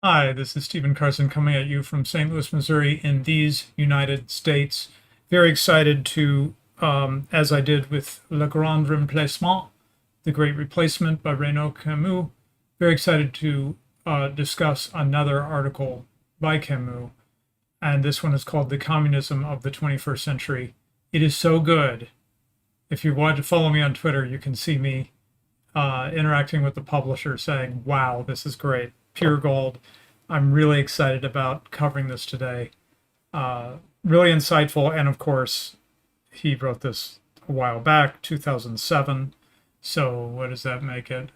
Hi, this is Stephen Carson coming at you from St. Louis, Missouri, in these United States. Very excited to, as I did with Le Grand Remplacement, The Great Replacement by Renaud Camus, very excited to discuss another article by Camus. And this one is called The Communism of the 21st Century. It is so good. If you want to follow me on Twitter, you can see me interacting with the publisher saying, wow, this is great. Pure gold. I'm really excited about covering this today. Really insightful. And of course, he wrote this a while back, 2007. So what does that make it?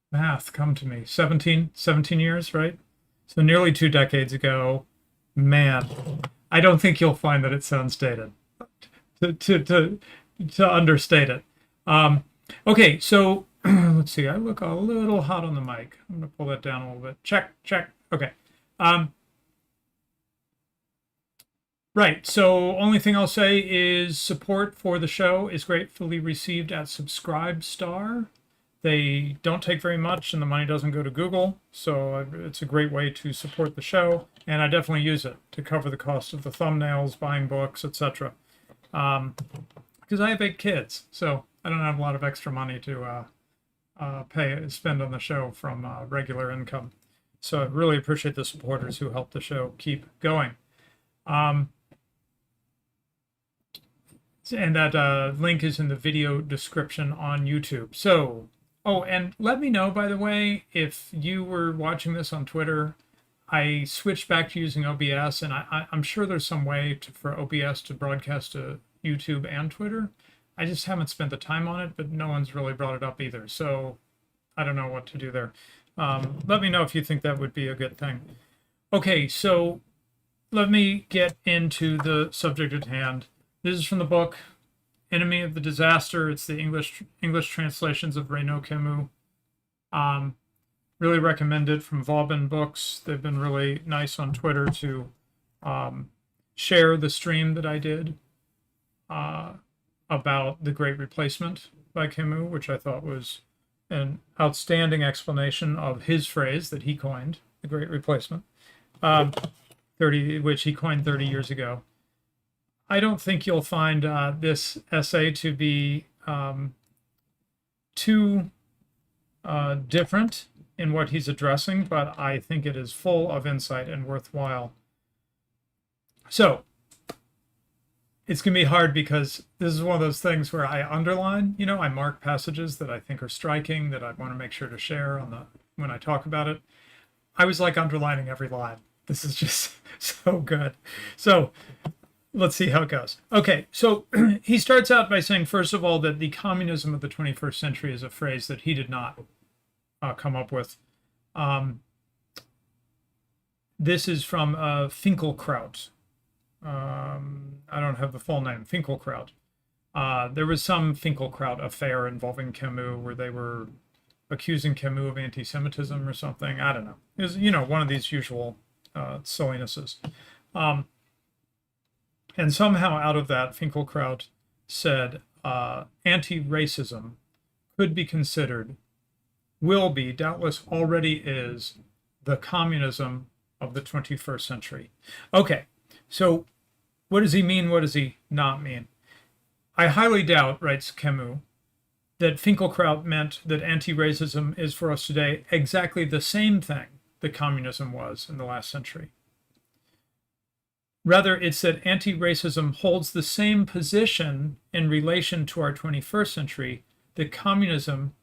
Math, come to me. 17 years, right? So nearly 2 decades ago. Man, I don't think you'll find that it sounds dated. To understate it. Okay, so let's see. I look a little hot on the mic. I'm going to pull that down a little bit. Check. Okay. Right. So only thing I'll say is support for the show is gratefully received at Subscribestar. They don't take very much and the money doesn't go to Google. So it's a great way to support the show. And I definitely use it to cover the cost of the thumbnails, buying books, etc. Because I have 8 kids, so I don't have a lot of extra money to spend on the show from regular income. So I really appreciate the supporters who help the show keep going. And that link is in the video description on YouTube. So, oh, and let me know, by the way, if you were watching this on Twitter. I switched back to using OBS, and I'm sure there's some way for OBS to broadcast to YouTube and Twitter. I just haven't spent the time on it, but no one's really brought it up either. So I don't know what to do there. Let me know if you think that would be a good thing. Okay, so let me get into the subject at hand. This is from the book Enemy of the Disaster. It's the English translations of Renaud Camus. Really recommend it from Vauban Books. They've been really nice on Twitter to share the stream that I did about The Great Replacement by Camus, which I thought was an outstanding explanation of his phrase that he coined, The Great Replacement, which he coined 30 years ago. I don't think you'll find this essay to be too different in what he's addressing, but I think it is full of insight and worthwhile. So it's going to be hard because this is one of those things where I underline, I mark passages that I think are striking that I want to make sure to share when I talk about it. I was like underlining every line. This is just so good. So let's see how it goes. Okay, so he starts out by saying, first of all, that the communism of the 21st century is a phrase that he did not come up with. This is from Finkelkraut. I don't have the full name, Finkelkraut. There was some Finkelkraut affair involving Camus where they were accusing Camus of anti-Semitism or something. I don't know. It was, one of these usual sillinesses. And somehow out of that, Finkelkraut said anti-racism could be considered, will be, doubtless already is, the communism of the 21st century. Okay, so what does he mean? What does he not mean? I highly doubt, writes Camus, that Finkelkraut meant that anti-racism is for us today exactly the same thing that communism was in the last century. Rather, it's that anti-racism holds the same position in relation to our 21st century that communism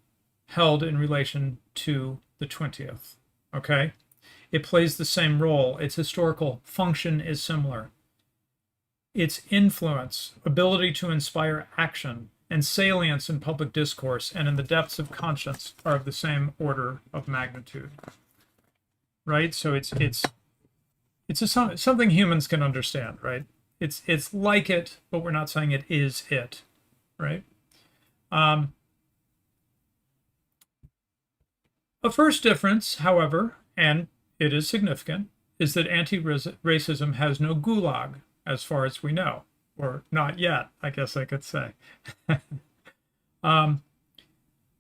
held in relation to the 20th. Okay? It plays the same role. Its historical function is similar. Its influence, ability to inspire action, and salience in public discourse and in the depths of conscience are of the same order of magnitude. Right? So it's something humans can understand, right? It's like it, but we're not saying it is it, right? A first difference, however, and it is significant, is that anti-racism has no gulag, as far as we know, or not yet, I guess I could say.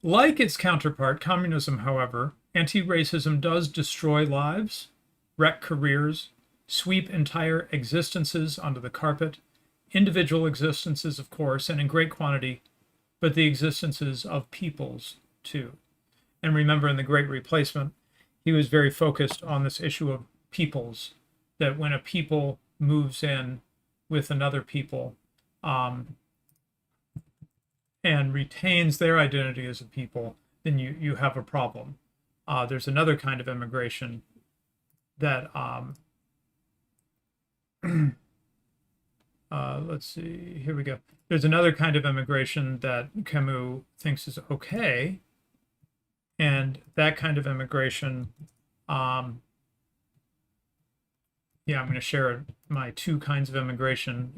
Like its counterpart, communism, however, Anti-racism does destroy lives, wreck careers, sweep entire existences under the carpet, individual existences, of course, and in great quantity, but the existences of peoples too. And remember, in the Great Replacement, he was very focused on this issue of peoples, that when a people moves in with another people and retains their identity as a people, then you have a problem. There's another kind of immigration that, let's see, here we go. There's another kind of immigration that Camus thinks is okay. And that kind of immigration, yeah, I'm going to share my two kinds of immigration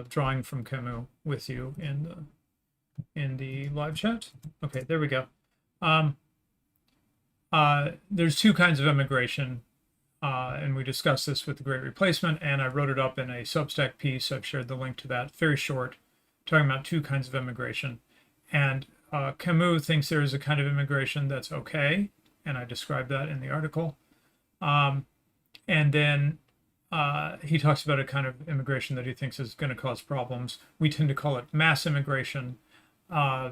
drawing from Camus with you in the live chat. Okay, there we go. There's two kinds of immigration, and we discussed this with the Great Replacement, and I wrote it up in a Substack piece. I've shared the link to that, very short, talking about two kinds of immigration. And Camus thinks there is a kind of immigration that's okay, and I described that in the article. And then he talks about a kind of immigration that he thinks is going to cause problems. We tend to call it mass immigration. I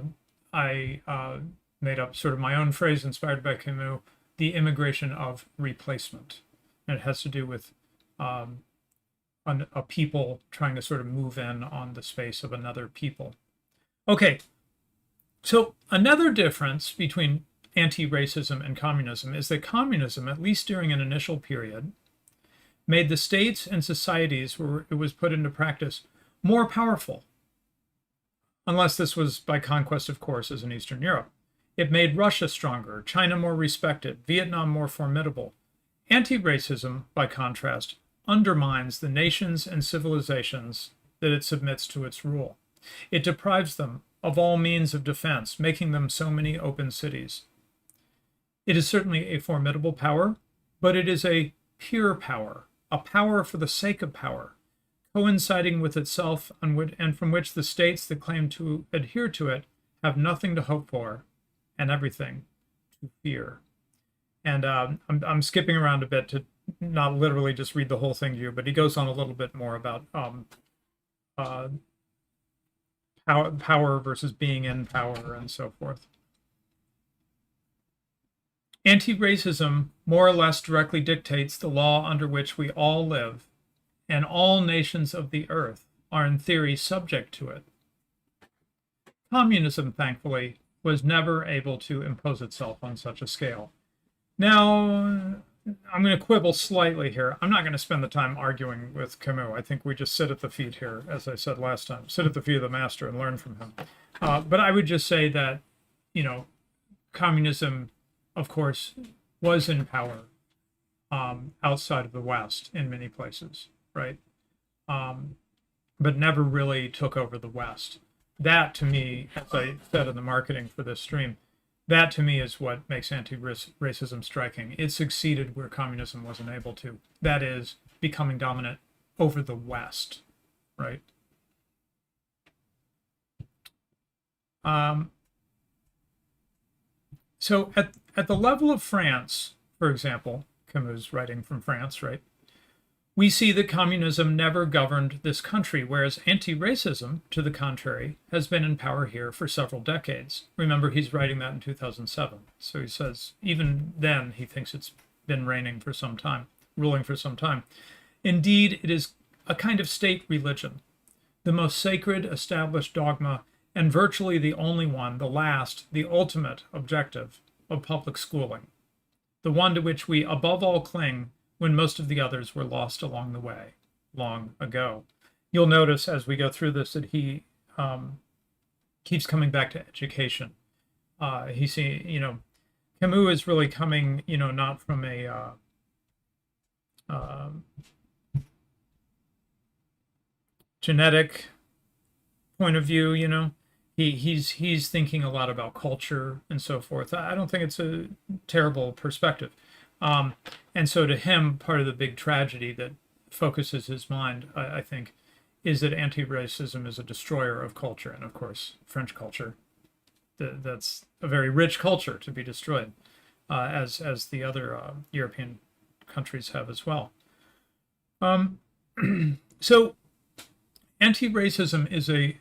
made up sort of my own phrase inspired by Camus, the immigration of replacement. And it has to do with a people trying to sort of move in on the space of another people. Okay, so another difference between anti-racism and communism is that communism, at least during an initial period, made the states and societies where it was put into practice more powerful, unless this was by conquest, of course, as in Eastern Europe. It made Russia stronger, China more respected, Vietnam more formidable. Anti-racism, by contrast, undermines the nations and civilizations that it submits to its rule. It deprives them of all means of defense, making them so many open cities. It is certainly a formidable power, but it is a pure power, a power for the sake of power, coinciding with itself and from which the states that claim to adhere to it have nothing to hope for and everything to fear. And I'm skipping around a bit to not literally just read the whole thing to you, but he goes on a little bit more about power versus being in power and so forth. Anti-racism more or less directly dictates the law under which we all live, and all nations of the earth are in theory subject to it. Communism, thankfully, was never able to impose itself on such a scale. Now, I'm going to quibble slightly here. I'm not going to spend the time arguing with Camus. I think we just sit at the feet here, as I said last time, sit at the feet of the master and learn from him. But I would just say that, communism, of course, was in power outside of the West in many places, right? But never really took over the West. That, to me, as I said in the marketing for this stream, that to me is what makes anti-racism striking. It succeeded where communism wasn't able to. That is, becoming dominant over the West, right? So at the level of France, for example, Camus writing from France, right? We see that communism never governed this country, whereas anti-racism, to the contrary, has been in power here for several decades. Remember, he's writing that in 2007. So he says, even then, he thinks it's been reigning for some time, ruling for some time. Indeed, it is a kind of state religion, the most sacred established dogma, and virtually the only one, the last, the ultimate objective of public schooling, the one to which we above all cling when most of the others were lost along the way, long ago. You'll notice as we go through this that he keeps coming back to education. Camus is really coming, not from a genetic point of view, he's thinking a lot about culture and so forth. I don't think it's a terrible perspective. And so to him, part of the big tragedy that focuses his mind, I think, is that anti-racism is a destroyer of culture. And of course, French culture, that's a very rich culture to be destroyed. as the other European countries have as well. Um, so anti-racism is a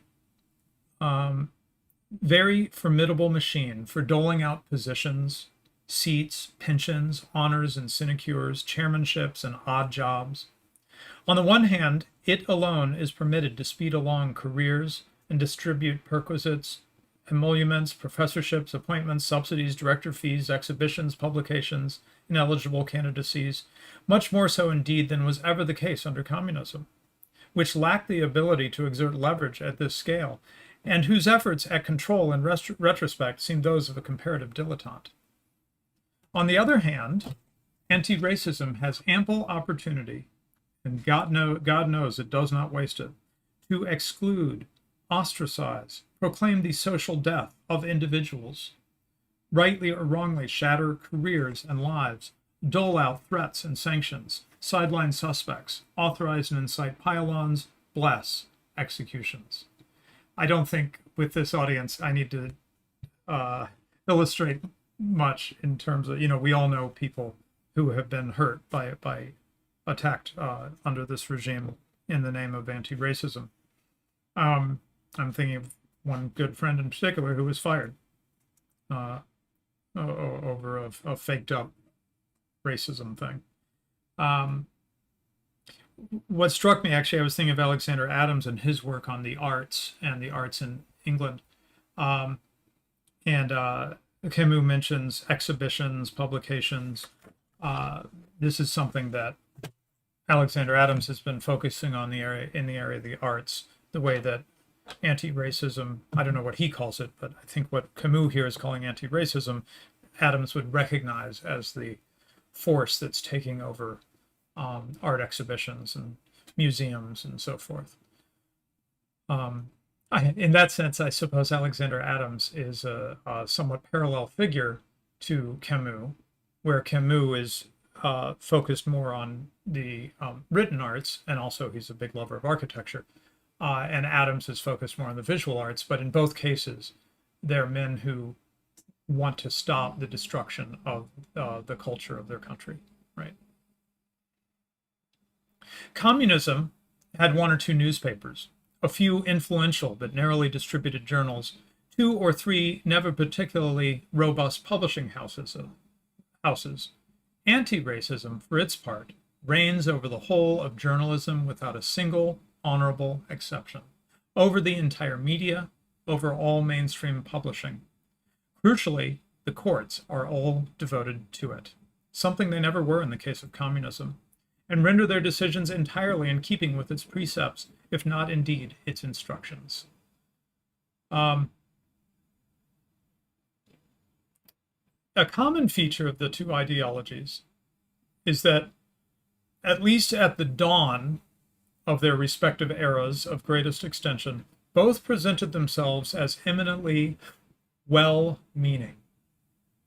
very formidable machine for doling out positions, seats, pensions, honors and sinecures, chairmanships, and odd jobs. On the one hand, it alone is permitted to speed along careers and distribute perquisites, emoluments, professorships, appointments, subsidies, director fees, exhibitions, publications, and eligible candidacies, much more so indeed than was ever the case under communism, which lacked the ability to exert leverage at this scale, and whose efforts at control in retrospect seem those of a comparative dilettante. On the other hand, anti-racism has ample opportunity, and God knows it does not waste it, to exclude, ostracize, proclaim the social death of individuals, rightly or wrongly shatter careers and lives, dole out threats and sanctions, sideline suspects, authorize and incite pile-ons, bless executions. I don't think with this audience I need to illustrate much in terms of, we all know people who have been hurt by attacked under this regime in the name of anti-racism. I'm thinking of one good friend in particular who was fired over a faked up racism thing. What struck me, actually, I was thinking of Alexander Adams and his work on the arts and the arts in England. And Camus mentions exhibitions, publications. This is something that Alexander Adams has been focusing on in the area of the arts, the way that anti-racism, I don't know what he calls it, but I think what Camus here is calling anti-racism, Adams would recognize as the force that's taking over art exhibitions and museums and so forth. In that sense, I suppose Alexander Adams is a somewhat parallel figure to Camus, where Camus is focused more on the written arts, and also he's a big lover of architecture. And Adams is focused more on the visual arts, but in both cases, they're men who want to stop the destruction of the culture of their country, right? Communism had one or two newspapers, a few influential but narrowly distributed journals, 2 or 3 never particularly robust publishing houses. Anti-racism, for its part, reigns over the whole of journalism without a single honorable exception, over the entire media, over all mainstream publishing. Crucially, the courts are all devoted to it, something they never were in the case of communism, and render their decisions entirely in keeping with its precepts, if not indeed its instructions. A common feature of the two ideologies is that, at least at the dawn of their respective eras of greatest extension, both presented themselves as eminently well-meaning.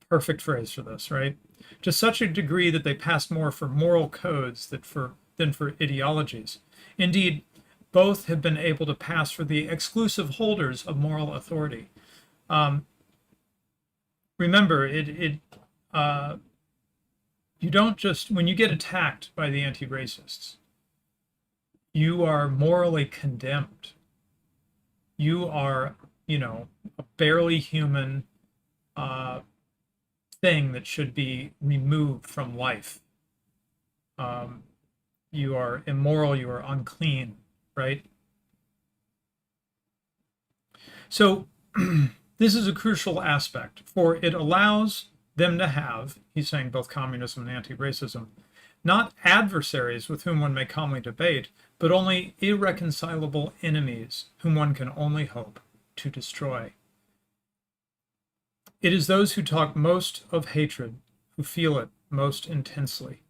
Perfect phrase for this, right? To such a degree that they passed more for moral codes than for ideologies. Indeed, both have been able to pass for the exclusive holders of moral authority. Remember, you don't just, when you get attacked by the anti-racists, you are morally condemned. You are, a barely human thing that should be removed from life. You are immoral, you are unclean, right? So this is a crucial aspect, for it allows them to have, he's saying both communism and anti-racism, not adversaries with whom one may calmly debate, but only irreconcilable enemies whom one can only hope to destroy. It is those who talk most of hatred who feel it most intensely.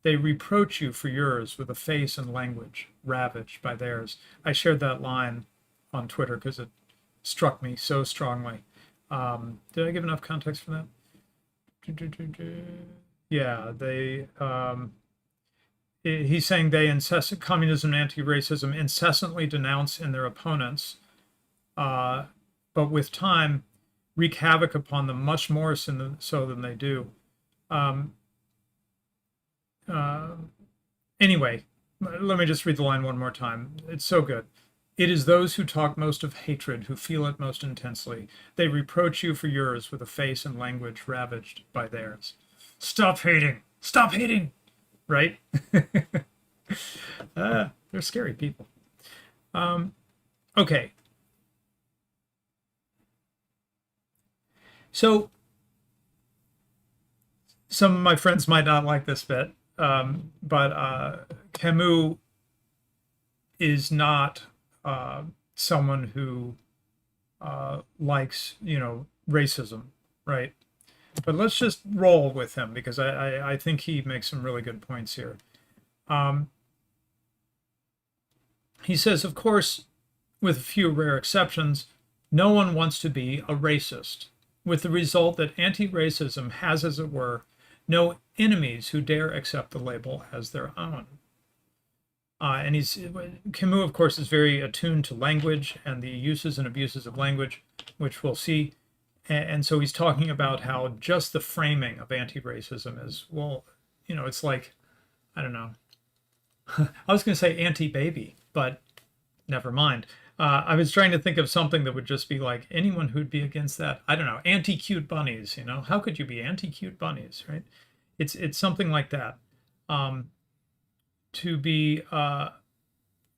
They reproach you for yours with a face and language ravaged by theirs. I shared that line on Twitter because it struck me so strongly. Did I give enough context for that? Yeah, he's saying communism and anti-racism incessantly denounce in their opponents, but with time wreak havoc upon them much more so than they do. Um, anyway, let me just read the line one more time. It's so good. It is those who talk most of hatred who feel it most intensely. They reproach you for yours with a face and language ravaged by theirs. Stop hating! Stop hating! Right? They're scary people. Okay. So some of my friends might not like this bit, but Camus is not someone who likes, racism, right? But let's just roll with him because I think he makes some really good points here. He says, of course, with a few rare exceptions, no one wants to be a racist, with the result that anti-racism has, as it were, no enemies who dare accept the label as their own. And Camus, of course, is very attuned to language and the uses and abuses of language, which we'll see. And so he's talking about how just the framing of anti-racism is, well, it's like, I don't know. I was going to say anti-baby, but never mind. I was trying to think of something that would just be like anyone who'd be against that. I don't know, anti-cute bunnies. How could you be anti-cute bunnies, right? It's something like that. To be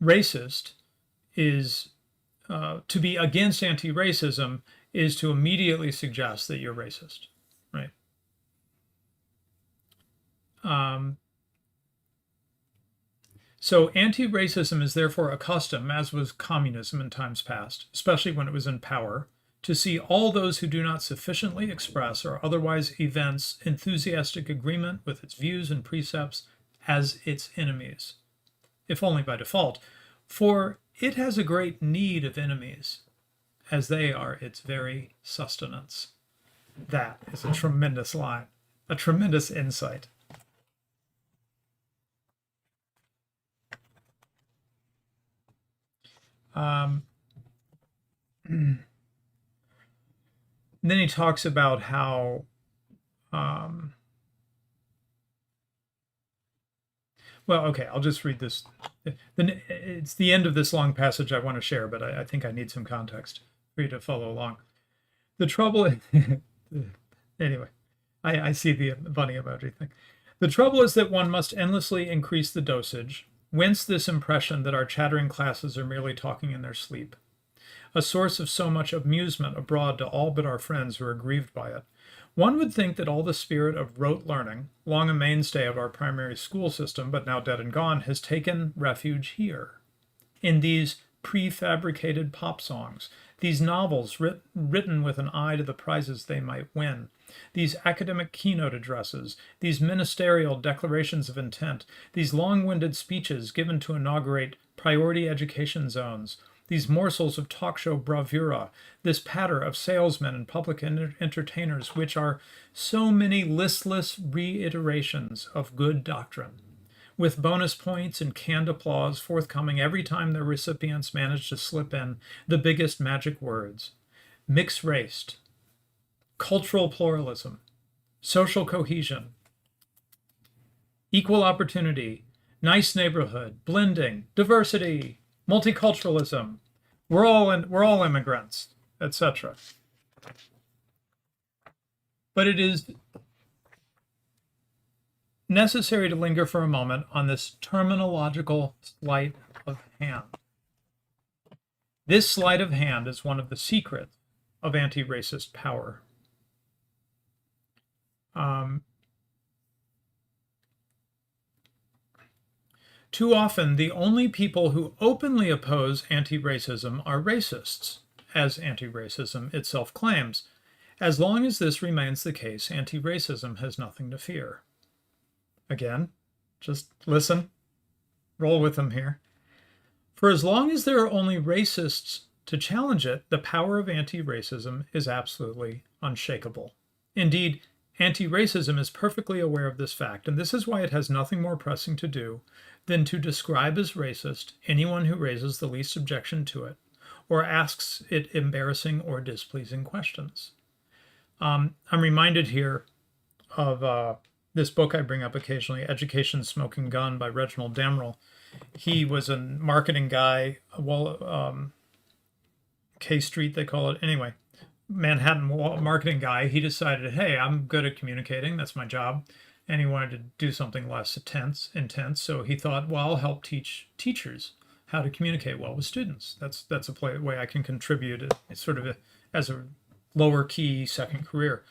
racist is to be against anti-racism is to immediately suggest that you're racist, right? So anti-racism is therefore accustomed, as was communism in times past, especially when it was in power, to see all those who do not sufficiently express or otherwise evince enthusiastic agreement with its views and precepts as its enemies, if only by default, for it has a great need of enemies, as they are its very sustenance. That is a tremendous line, a tremendous insight. Then he talks about how well, okay, I'll just read this. It's the end of this long passage I want to share, but I think I need some context for you to follow along. The trouble, anyway, I see the bunny emoji thing. The trouble is that one must endlessly increase the dosage, whence this impression that our chattering classes are merely talking in their sleep. A source of so much amusement abroad to all but our friends who are grieved by it. One would think that all the spirit of rote learning, long a mainstay of our primary school system, but now dead and gone, has taken refuge here, in these prefabricated pop songs, these novels written with an eye to the prizes they might win, these academic keynote addresses, these ministerial declarations of intent, these long-winded speeches given to inaugurate priority education zones, these morsels of talk show bravura, this patter of salesmen and public entertainers, which are so many listless reiterations of good doctrine, with bonus points and canned applause forthcoming every time their recipients manage to slip in the biggest magic words: mixed race, cultural pluralism, social cohesion, equal opportunity, nice neighborhood, blending, diversity, multiculturalism, we're all immigrants, etc. But it is necessary to linger for a moment on this terminological sleight of hand. This sleight of hand is one of the secrets of anti-racist power. Too often, the only people who openly oppose anti-racism are racists, as anti-racism itself claims. As long as this remains the case, anti-racism has nothing to fear. Again, just listen, roll with them here. For as long as there are only racists to challenge it, the power of anti-racism is absolutely unshakable. Indeed, anti-racism is perfectly aware of this fact, and this is why it has nothing more pressing to do than to describe as racist anyone who raises the least objection to it or asks it embarrassing or displeasing questions. I'm reminded here of this book I bring up occasionally, Education, Smoking Gun by Reginald Damrell. He was a marketing guy, K Street, they call it. Anyway, Manhattan marketing guy. He decided, hey, I'm good at communicating. That's my job. And he wanted to do something less intense. So he thought, well, I'll help teach teachers how to communicate well with students. That's a way I can contribute as a lower key second career.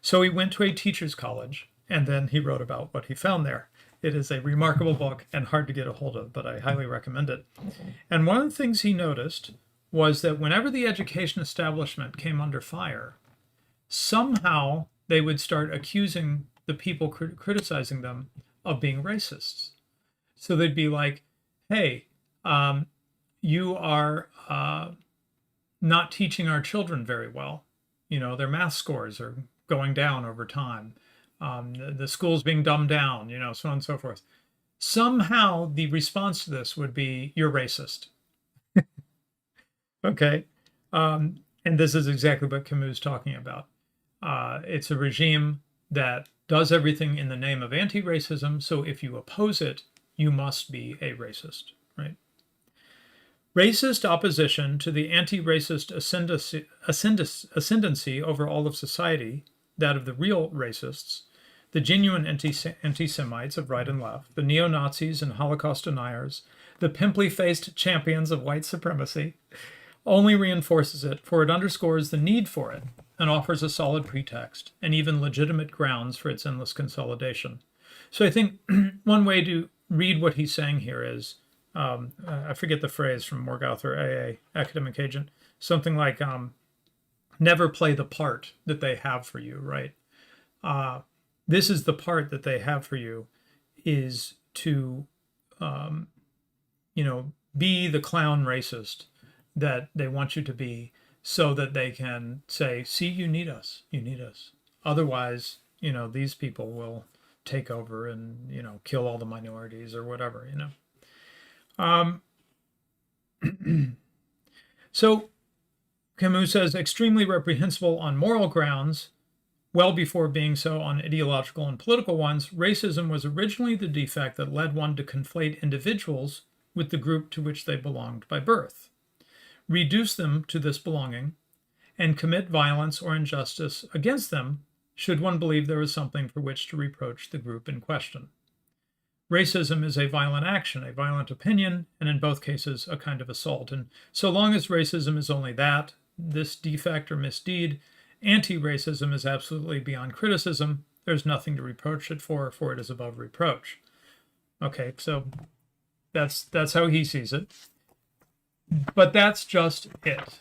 So he went to a teacher's college, and then he wrote about what he found there. It is a remarkable book and hard to get a hold of, but I highly recommend it. And one of the things he noticed was that whenever the education establishment came under fire, somehow they would start accusing the people criticizing them of being racists. So they'd be like, hey, you are not teaching our children very well. Their math scores are going down over time. The school's being dumbed down, so on and so forth. Somehow the response to this would be, you're racist. Okay. And this is exactly what Camus is talking about. It's a regime that does everything in the name of anti-racism. So if you oppose it, you must be a racist, right? Racist opposition to the anti-racist ascendancy over all of society, that of the real racists, the genuine anti-Semites of right and left, the neo-Nazis and Holocaust deniers, the pimply-faced champions of white supremacy, only reinforces it, for it underscores the need for it and offers a solid pretext and even legitimate grounds for its endless consolidation. So I think one way to read what he's saying here is, I forget the phrase from Morgoth or AA, Academic Agent, something like, never play the part that they have for you, right? This is the part that they have for you, is to, be the clown racist that they want you to be, so that they can say, see, you need us. Otherwise, these people will take over and, kill all the minorities or whatever, So Camus says, extremely reprehensible on moral grounds, well before being so on ideological and political ones, racism was originally the defect that led one to conflate individuals with the group to which they belonged by birth, reduce them to this belonging, and commit violence or injustice against them should one believe there was something for which to reproach the group in question. Racism is a violent action, a violent opinion, and in both cases a kind of assault. And so long as racism is only that, this defect or misdeed, anti-racism is absolutely beyond criticism. There's nothing to reproach it for it is above reproach. Okay, so that's how he sees it. But that's just it.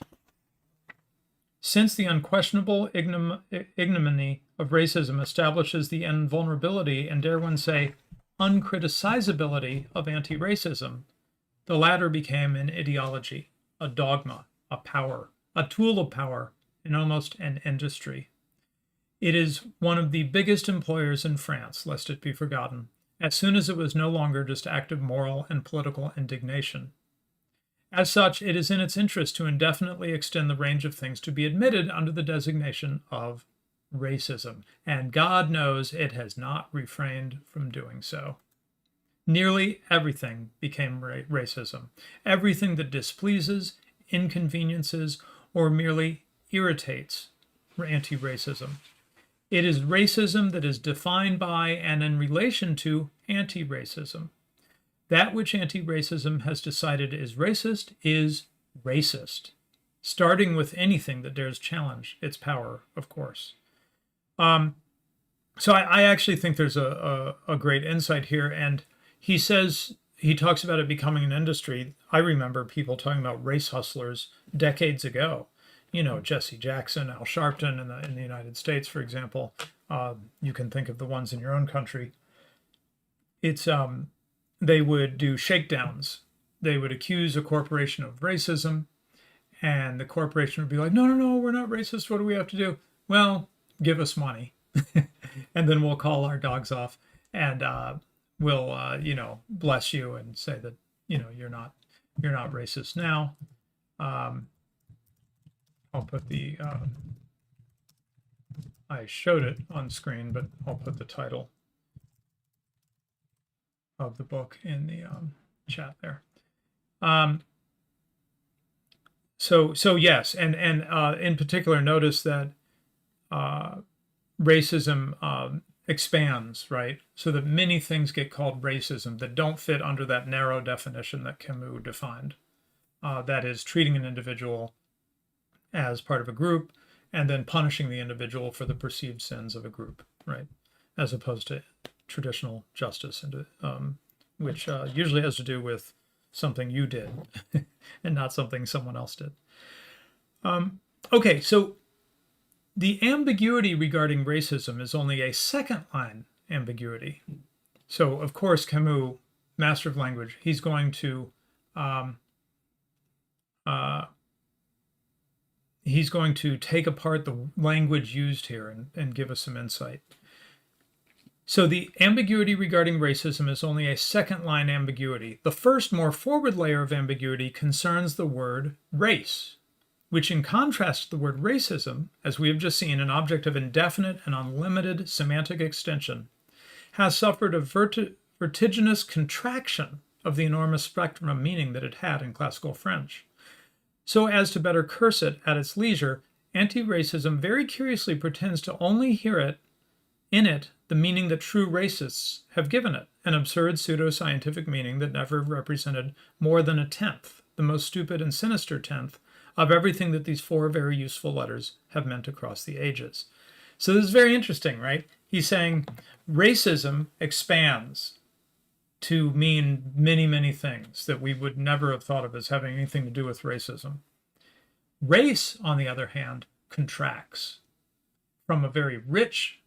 Since the unquestionable ignominy of racism establishes the invulnerability and, dare one say, uncriticizability of anti-racism, the latter became an ideology, a dogma, a power, a tool of power, and almost an industry. It is one of the biggest employers in France, lest it be forgotten, as soon as it was no longer just active moral and political indignation. As such, it is in its interest to indefinitely extend the range of things to be admitted under the designation of racism, and God knows it has not refrained from doing so. Nearly everything became racism. Everything that displeases, inconveniences, or merely irritates anti-racism. It is racism that is defined by and in relation to anti-racism. That which anti-racism has decided is racist, starting with anything that dares challenge its power, of course. So I actually think there's a great insight here, and he talks about it becoming an industry. I remember people talking about race hustlers decades ago. Jesse Jackson, Al Sharpton in the United States, for example. You can think of the ones in your own country. It's they would do shakedowns. They would accuse a corporation of racism, and the corporation would be like, no, we're not racist. What do we have to do? Well, give us money, and then we'll call our dogs off, and we'll, bless you and say that, you're not racist now. I'll put the I showed it on screen, but I'll put the title of the book in the chat there. So yes, and in particular, notice that racism expands, right? So that many things get called racism that don't fit under that narrow definition that Camus defined. That is, treating an individual as part of a group and then punishing the individual for the perceived sins of a group, right? As opposed to traditional justice, which usually has to do with something you did and not something someone else did. Okay, so the ambiguity regarding racism is only a second line ambiguity. So, of course, Camus, master of language, he's going to take apart the language used here and give us some insight. So the ambiguity regarding racism is only a second line ambiguity. The first, more forward layer of ambiguity concerns the word race, which in contrast to the word racism, as we have just seen, an object of indefinite and unlimited semantic extension, has suffered a vertiginous contraction of the enormous spectrum of meaning that it had in classical French. So as to better curse it at its leisure, anti-racism very curiously pretends to only hear in it the meaning that true racists have given it, an absurd pseudo-scientific meaning that never represented more than a tenth, the most stupid and sinister tenth, of everything that these four very useful letters have meant across the ages. So this is very interesting, right? He's saying racism expands to mean many, many things that we would never have thought of as having anything to do with racism. Race, on the other hand, contracts from a very rich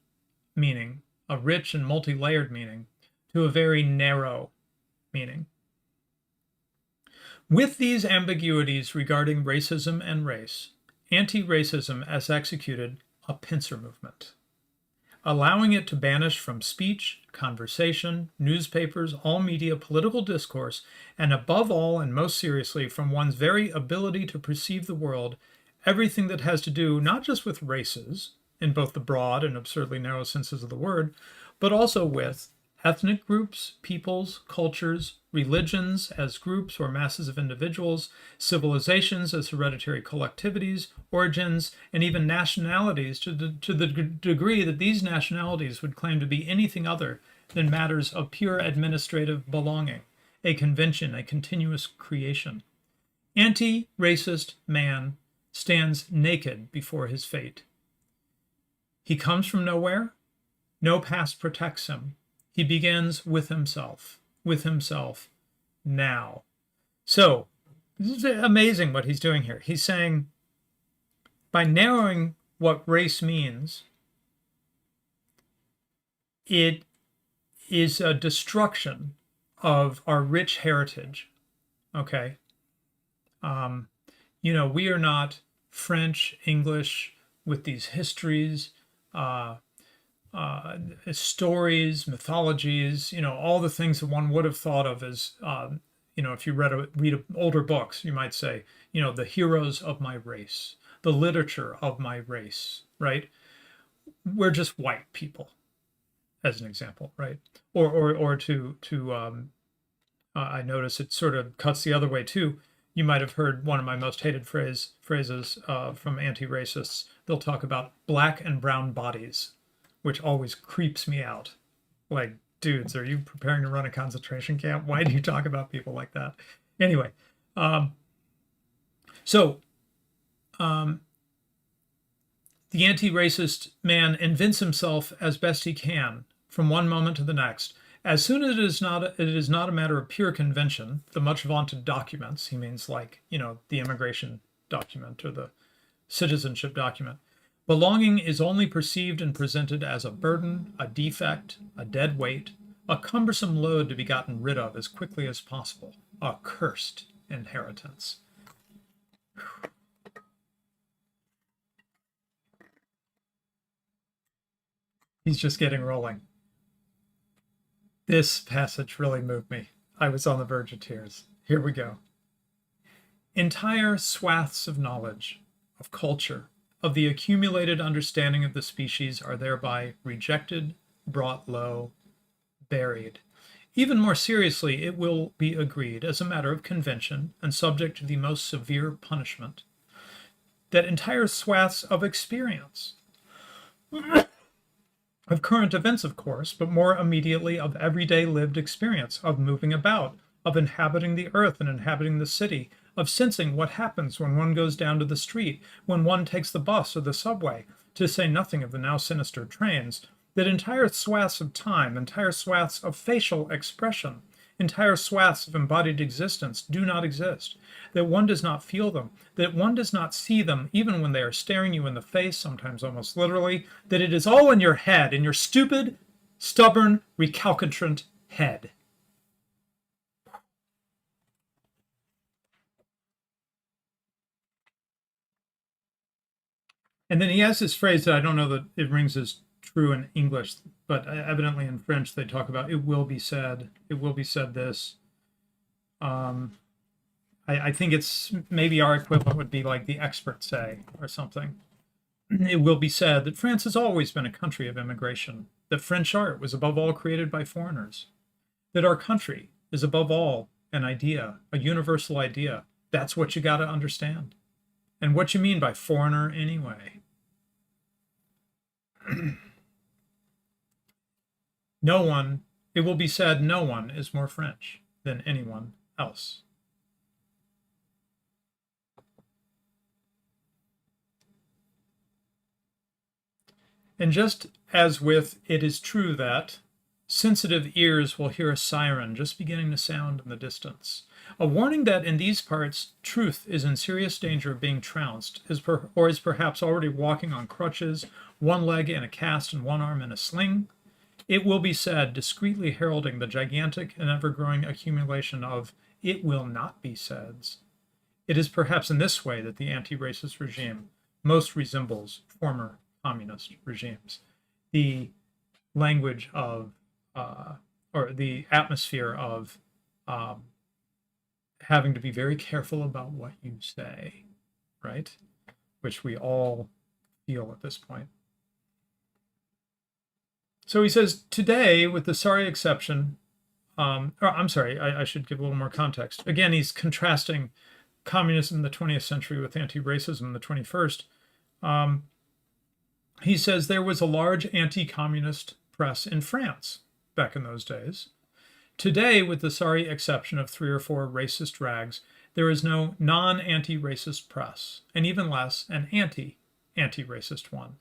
meaning, a rich and multi-layered meaning, to a very narrow meaning. With these ambiguities regarding racism and race, anti-racism has executed a pincer movement, allowing it to banish from speech, conversation, newspapers, all media, political discourse, and above all and most seriously from one's very ability to perceive the world, everything that has to do not just with races, in both the broad and absurdly narrow senses of the word, but also with ethnic groups, peoples, cultures, religions as groups or masses of individuals, civilizations as hereditary collectivities, origins, and even nationalities to the degree that these nationalities would claim to be anything other than matters of pure administrative belonging, a convention, a continuous creation. Anti-racist man stands naked before his fate. He comes from nowhere. No past protects him. He begins with himself now. So, this is amazing what he's doing here. He's saying, by narrowing what race means, it is a destruction of our rich heritage. Okay? We are not French, English, with these histories, stories, mythologies, all the things that one would have thought of as, if you read older books, you might say, the heroes of my race, the literature of my race, right? We're just white people, as an example, right? Or I notice it sort of cuts the other way too. You might have heard one of my most hated phrases from anti-racists. They'll talk about black and brown bodies, which always creeps me out. Like, dudes, are you preparing to run a concentration camp? Why do you talk about people like that? Anyway, the anti-racist man invents himself as best he can from one moment to the next. As soon as it is not a matter of pure convention, the much vaunted documents, he means like, the immigration document or the citizenship document, belonging is only perceived and presented as a burden, a defect, a dead weight, a cumbersome load to be gotten rid of as quickly as possible, a cursed inheritance. He's just getting rolling. This passage really moved me. I was on the verge of tears. Here we go. Entire swaths of knowledge, of culture, of the accumulated understanding of the species are thereby rejected, brought low, buried. Even more seriously, it will be agreed, as a matter of convention and subject to the most severe punishment, that entire swaths of experience, of current events, of course, but more immediately of everyday lived experience, of moving about, of inhabiting the earth and inhabiting the city, of sensing what happens when one goes down to the street, when one takes the bus or the subway, to say nothing of the now sinister trains, that entire swaths of time, entire swaths of facial expression, entire swaths of embodied existence do not exist, that one does not feel them, that one does not see them even when they are staring you in the face, sometimes almost literally, that it is all in your head, in your stupid, stubborn, recalcitrant head. And then he has this phrase that I don't know that it rings as true in English, but evidently in French they talk about it will be said this. I think it's maybe our equivalent would be like the experts say or something. It will be said that France has always been a country of immigration, that French art was above all created by foreigners, that our country is above all an idea, a universal idea. That's what you got to understand. And what you mean by foreigner anyway. No one, it will be said, no one is more French than anyone else. And just as with it is true that sensitive ears will hear a siren just beginning to sound in the distance, a warning that in these parts truth is in serious danger of being trounced, or is perhaps already walking on crutches, one leg in a cast and one arm in a sling, it will be said, discreetly heralding the gigantic and ever-growing accumulation of it will not be saids. It is perhaps in this way that the anti-racist regime most resembles former communist regimes. The language of, or the atmosphere of having to be very careful about what you say, right? Which we all feel at this point. So he says, today, with the sorry exception, I'm sorry, I should give a little more context. Again, he's contrasting communism in the 20th century with anti-racism in the 21st. He says there was a large anti-communist press in France back in those days. Today, with the sorry exception of 3 or 4 racist rags, there is no non-anti-racist press, and even less an anti-racist one.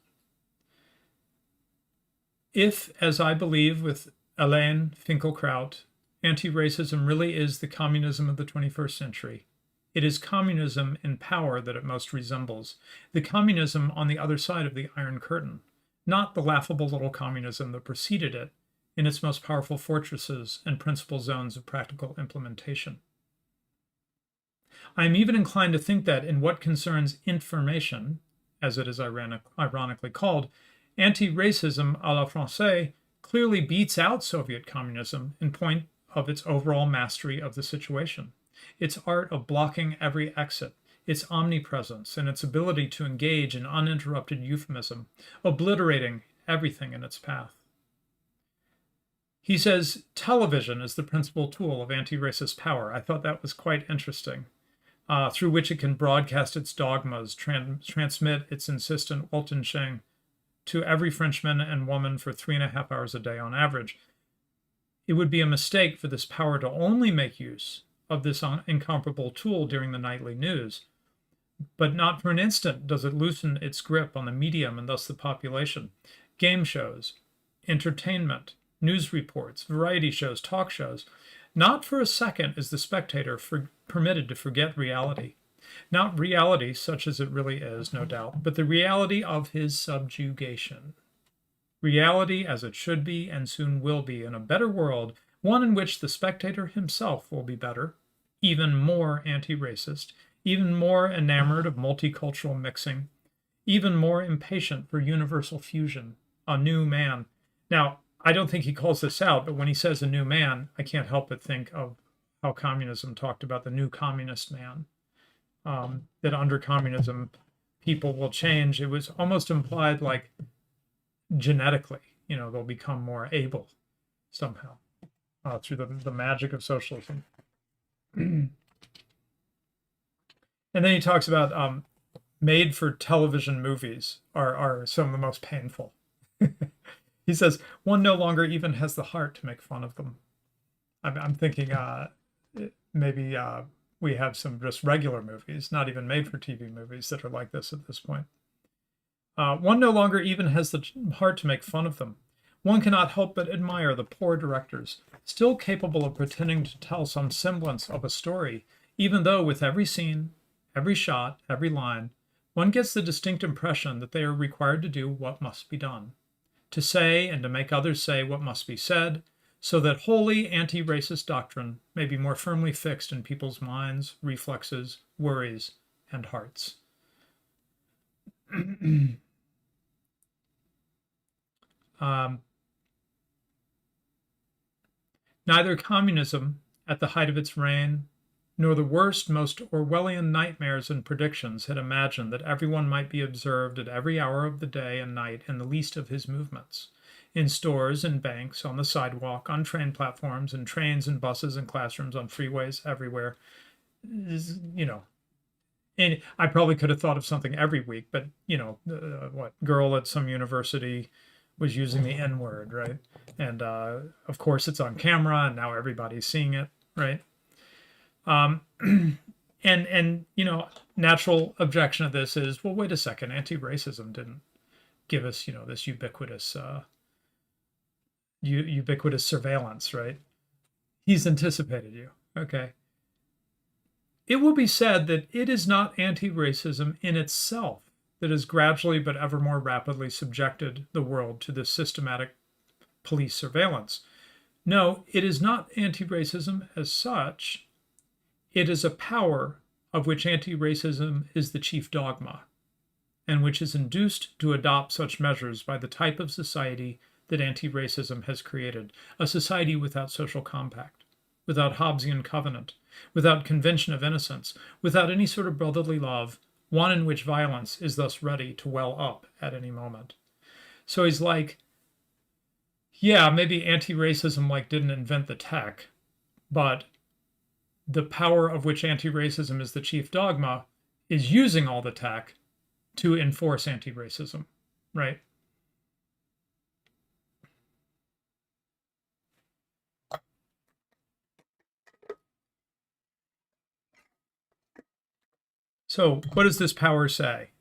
If, as I believe with Alain Finkielkraut, anti-racism really is the communism of the 21st century, it is communism in power that it most resembles, the communism on the other side of the Iron Curtain, not the laughable little communism that preceded it in its most powerful fortresses and principal zones of practical implementation. I am even inclined to think that in what concerns information, as it is ironically called, anti-racism à la Française clearly beats out Soviet communism in point of its overall mastery of the situation, its art of blocking every exit, its omnipresence, and its ability to engage in uninterrupted euphemism, obliterating everything in its path. He says television is the principal tool of anti-racist power. I thought that was quite interesting, through which it can broadcast its dogmas, transmit its insistent Weltanschauung to every Frenchman and woman for 3.5 hours a day on average. It would be a mistake for this power to only make use of this incomparable tool during the nightly news, but not for an instant does it loosen its grip on the medium and thus the population. Game shows, entertainment, news reports, variety shows, talk shows. Not for a second is the spectator permitted to forget reality. Not reality such as it really is, no doubt, but the reality of his subjugation. Reality as it should be and soon will be in a better world, one in which the spectator himself will be better, even more anti-racist, even more enamored of multicultural mixing, even more impatient for universal fusion, a new man. Now, I don't think he calls this out, but when he says a new man, I can't help but think of how communism talked about the new communist man. That under communism, people will change. It was almost implied like genetically, they'll become more able somehow through the magic of socialism. And then he talks about made for television movies are some of the most painful. He says, one no longer even has the heart to make fun of them. I'm thinking maybe we have some just regular movies, not even made for TV movies, that are like this at this point. One no longer even has the heart to make fun of them. One cannot help but admire the poor directors, still capable of pretending to tell some semblance of a story, even though with every scene, every shot, every line, one gets the distinct impression that they are required to do what must be done, to say and to make others say what must be said, so that wholly anti-racist doctrine may be more firmly fixed in people's minds, reflexes, worries, and hearts. Neither communism, at the height of its reign, nor the worst, most Orwellian nightmares and predictions had imagined that everyone might be observed at every hour of the day and night in the least of his movements, in stores, in banks, on the sidewalk, on train platforms, in trains and buses and classrooms, on freeways, everywhere. And I probably could have thought of something every week, but girl at some university was using the N-word, right? And of course it's on camera, and now everybody's seeing it, right? And natural objection of this is, well, wait a second, anti-racism didn't give us, this ubiquitous surveillance, right? He's anticipated you, okay? It will be said that it is not anti-racism in itself that has gradually but ever more rapidly subjected the world to this systematic police surveillance. No, it is not anti-racism as such. It is a power of which anti-racism is the chief dogma, and which is induced to adopt such measures by the type of society that anti-racism has created, a society without social compact, without Hobbesian covenant, without convention of innocence, without any sort of brotherly love, one in which violence is thus ready to well up at any moment. So he's like, yeah, maybe anti-racism didn't invent the tech, but the power of which anti-racism is the chief dogma is using all the tech to enforce anti-racism, right? So what does this power say?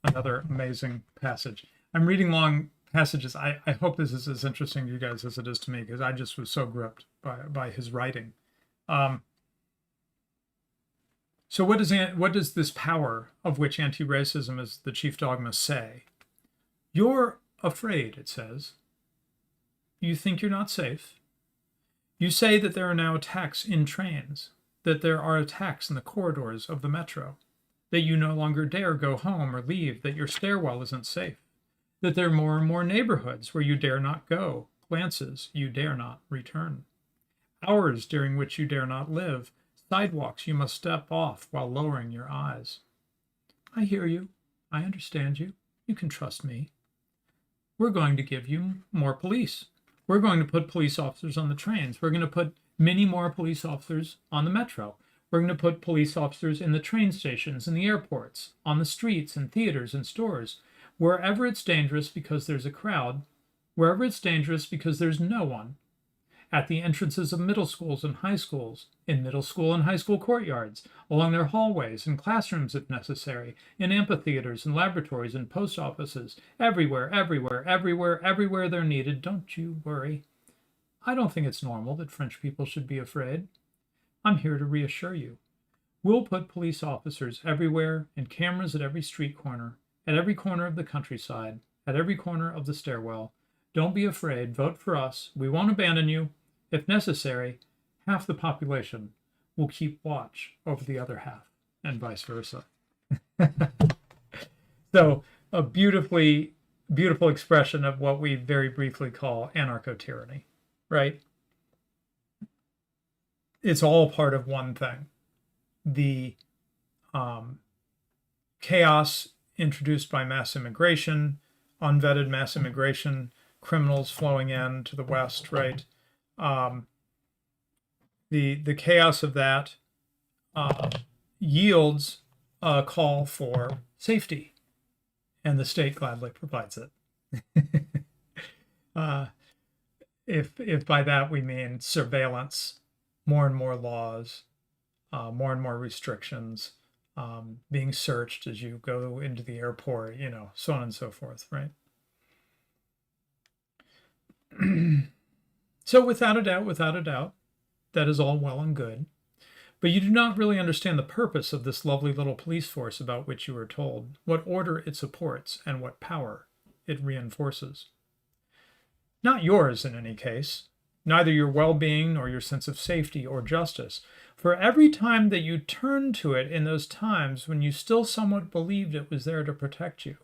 Another amazing passage. I'm reading long passages. I hope this is as interesting to you guys as it is to me, because I just was so gripped by his writing. So what does this power of which anti-racism is the chief dogma say? You're afraid, it says. You think you're not safe. You say that there are now attacks in trains, that there are attacks in the corridors of the metro, that you no longer dare go home or leave, that your stairwell isn't safe, that there are more and more neighborhoods where you dare not go, glances you dare not return, hours during which you dare not live, sidewalks you must step off while lowering your eyes. I hear you. I understand you. You can trust me. We're going to give you more police. We're going to put police officers on the trains. We're going to put many more police officers on the metro. We're going to put police officers in the train stations and the airports, on the streets and theaters and stores, wherever it's dangerous because there's a crowd, wherever it's dangerous because there's no one, at the entrances of middle schools and high schools, in middle school and high school courtyards, along their hallways and classrooms if necessary, in amphitheaters and laboratories and post offices, everywhere, everywhere, everywhere, everywhere they're needed. Don't you worry. I don't think it's normal that French people should be afraid. I'm here to reassure you. We'll put police officers everywhere and cameras at every street corner, at every corner of the countryside, at every corner of the stairwell. Don't be afraid. Vote for us. We won't abandon you. If necessary, half the population will keep watch over the other half, and vice versa. So a beautiful expression of what we very briefly call anarcho-tyranny, right? It's all part of one thing. The chaos introduced by mass immigration, unvetted mass immigration, criminals flowing in to the West, right? Um, the chaos of that yields a call for safety, and the state gladly provides it. uh, if by that we mean surveillance, more and more laws, more and more restrictions, being searched as you go into the airport, so on and so forth, right? So without a doubt, that is all well and good. But you do not really understand the purpose of this lovely little police force about which you are told, what order it supports, and what power it reinforces. Not yours in any case, neither your well-being nor your sense of safety or justice. For every time that you turned to it in those times when you still somewhat believed it was there to protect you,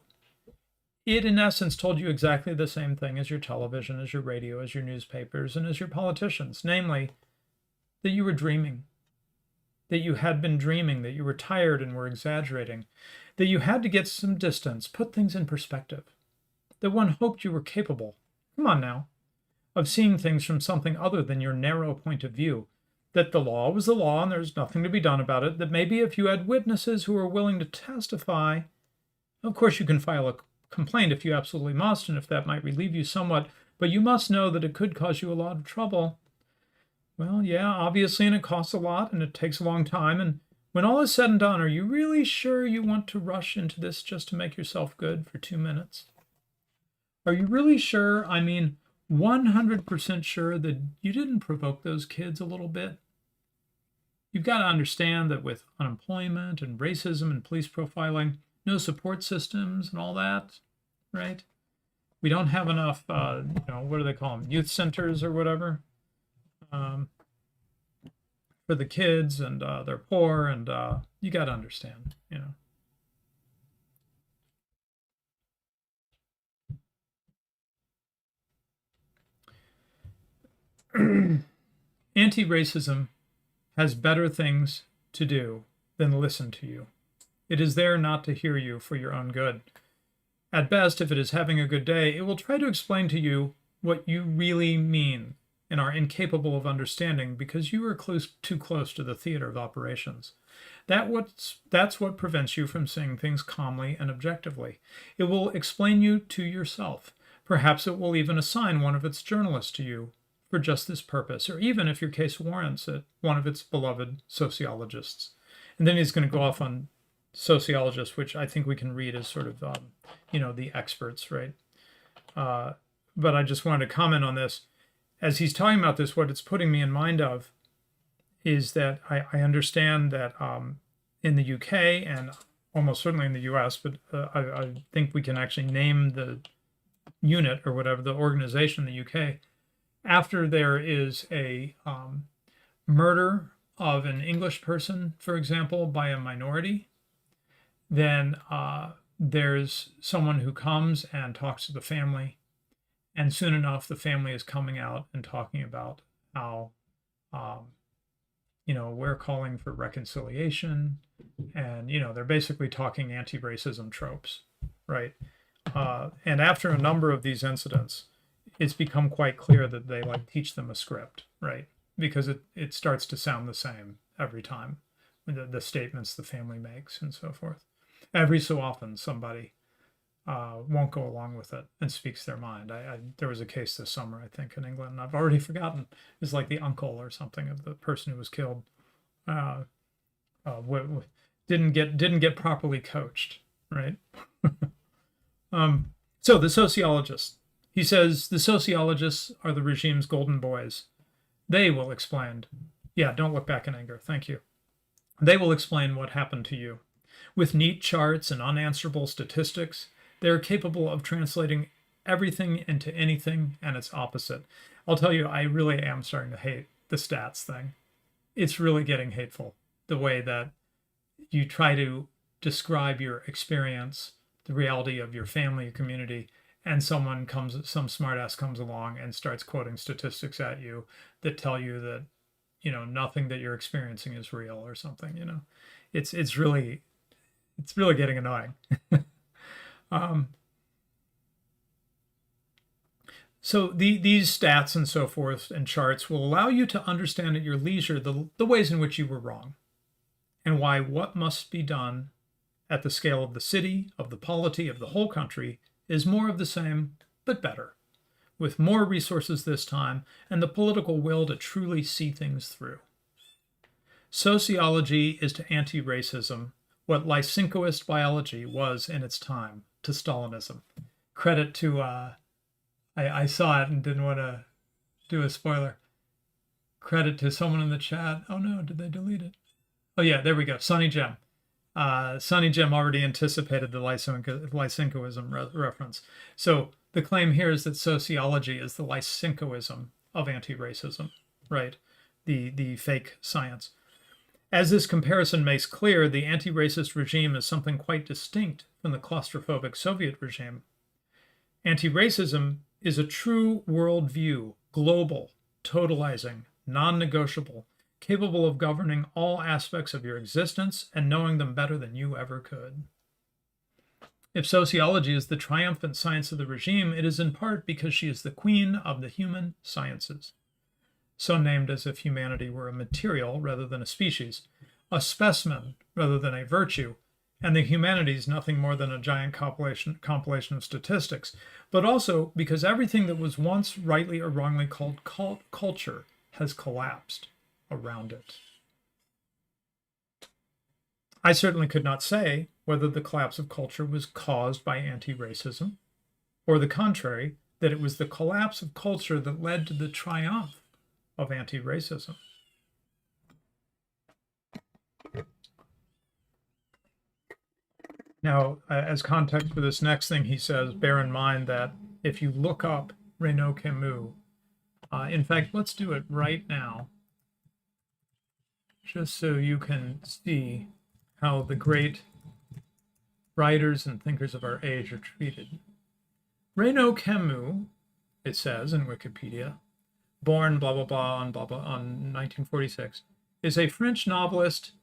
it in essence told you exactly the same thing as your television, as your radio, as your newspapers, and as your politicians, namely, that you were dreaming, that you had been dreaming, that you were tired and were exaggerating, that you had to get some distance, put things in perspective, that one hoped you were capable, come on now, of seeing things from something other than your narrow point of view, that the law was the law and there's nothing to be done about it, that maybe if you had witnesses who were willing to testify, of course you can file a complaint if you absolutely must, and if that might relieve you somewhat, but you must know that it could cause you a lot of trouble. Well, yeah, obviously, and it costs a lot, and it takes a long time, and when all is said and done, are you really sure you want to rush into this just to make yourself good for 2 minutes? Are you really sure, 100% sure that you didn't provoke those kids a little bit? You've got to understand that with unemployment and racism and police profiling, no support systems and all that, right? We don't have enough, what do they call them? Youth centers or whatever, for the kids, and they're poor, and you got to understand, Anti-racism has better things to do than listen to you. It is there not to hear you for your own good. At best, if it is having a good day, it will try to explain to you what you really mean and are incapable of understanding because you are too close to the theater of operations. That's what prevents you from seeing things calmly and objectively. It will explain you to yourself. Perhaps it will even assign one of its journalists to you for just this purpose, or even, if your case warrants it, one of its beloved sociologists. And then he's going to go off on sociologists, which I think we can read as sort of, the experts, right? But I just wanted to comment on this. As he's talking about this, what it's putting me in mind of is that I understand that in the UK and almost certainly in the US, but I think we can actually name the unit or whatever, the organization in the UK, after there is a murder of an English person, for example, by a minority, then there's someone who comes and talks to the family, and soon enough the family is coming out and talking about how we're calling for reconciliation, and they're basically talking anti-racism tropes, right? And after a number of these incidents, it's become quite clear that they teach them a script, right? Because it starts to sound the same every time, the statements the family makes and so forth. Every so often somebody won't go along with it and speaks their mind. There was a case this summer, I think, in England, and I've already forgotten. It's like the uncle or something of the person who was killed. Didn't get properly coached, right? So the sociologist, he says, the sociologists are the regime's golden boys. They will explain. Yeah, don't look back in anger. Thank you. They will explain what happened to you. With neat charts and unanswerable statistics, they are capable of translating everything into anything and its opposite. I'll tell you, I really am starting to hate the stats thing. It's really getting hateful, the way that you try to describe your experience, the reality of your family, your community, and some smartass comes along and starts quoting statistics at you that tell you that, nothing that you're experiencing is real or something, It's really getting annoying. Um, so these stats and so forth and charts will allow you to understand at your leisure the ways in which you were wrong and why what must be done at the scale of the city, of the polity, of the whole country is more of the same, but better, with more resources this time and the political will to truly see things through. Sociology is to anti-racism what Lysenkoist biology was in its time to Stalinism. Credit to, I saw it and didn't want to do a spoiler. Credit to someone in the chat. Oh no, did they delete it? Oh yeah, there we go. Sonny Gem. Sonny Gem already anticipated the Lysenkoism reference. So the claim here is that sociology is the Lysenkoism of anti-racism, right? The fake science. As this comparison makes clear, the anti-racist regime is something quite distinct from the claustrophobic Soviet regime. Anti-racism is a true worldview, global, totalizing, non-negotiable, capable of governing all aspects of your existence and knowing them better than you ever could. If sociology is the triumphant science of the regime, it is in part because she is the queen of the human sciences, so named as if humanity were a material rather than a species, a specimen rather than a virtue, and the humanities nothing more than a giant compilation of statistics, but also because everything that was once rightly or wrongly called culture has collapsed around it. I certainly could not say whether the collapse of culture was caused by anti-racism, or the contrary, that it was the collapse of culture that led to the triumph of anti-racism. Now, as context for this next thing, he says, bear in mind that if you look up Renaud Camus, in fact, let's do it right now, just so you can see how the great writers and thinkers of our age are treated. Renaud Camus, it says in Wikipedia, born blah, blah, blah, on 1946, is a French novelist,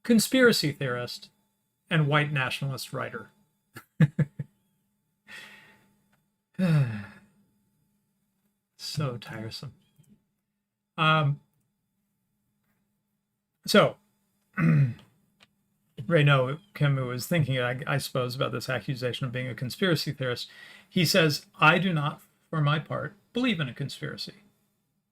conspiracy theorist, and white nationalist writer. So tiresome. So, Renaud Camus is thinking, I suppose, about this accusation of being a conspiracy theorist. He says, I do not, for my part, believe in a conspiracy.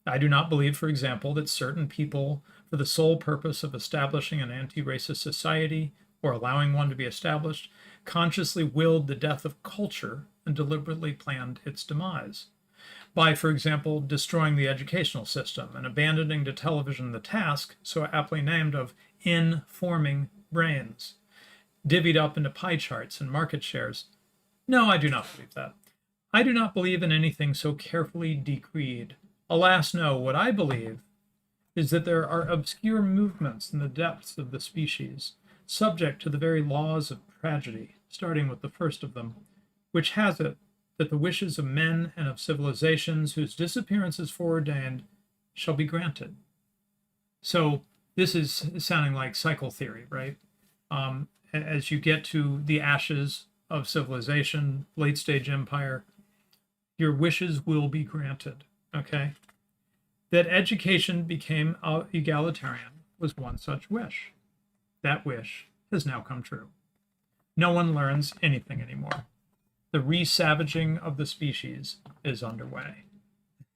I do not believe, for example, that certain people, for the sole purpose of establishing an anti-racist society or allowing one to be established, consciously willed the death of culture and deliberately planned its demise. By, for example, destroying the educational system and abandoning to television the task, so aptly named, of informing brains, divvied up into pie charts and market shares. No, I do not believe that. I do not believe in anything so carefully decreed. Alas, no, what I believe is that there are obscure movements in the depths of the species, subject to the very laws of tragedy, starting with the first of them, which has it that the wishes of men and of civilizations whose disappearance is foreordained shall be granted. So this is sounding like cycle theory, right? As you get to the ashes of civilization, late stage empire, your wishes will be granted, okay? That education became egalitarian was one such wish. That wish has now come true. No one learns anything anymore. The re-savaging of the species is underway.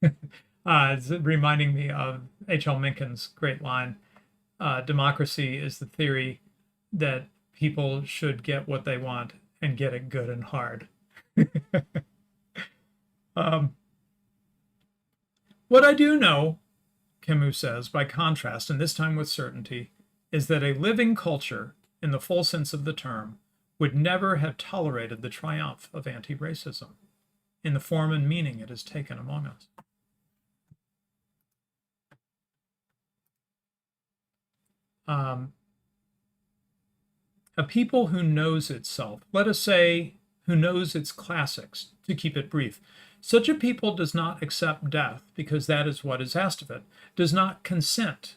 It's reminding me of H.L. Mencken's great line, democracy is the theory that people should get what they want and get it good and hard. What I do know, Camus says, by contrast, and this time with certainty, is that a living culture, in the full sense of the term, would never have tolerated the triumph of anti-racism in the form and meaning it has taken among us. A people who knows itself, let us say, who knows its classics, to keep it brief. Such a people does not accept death because that is what is asked of it, does not consent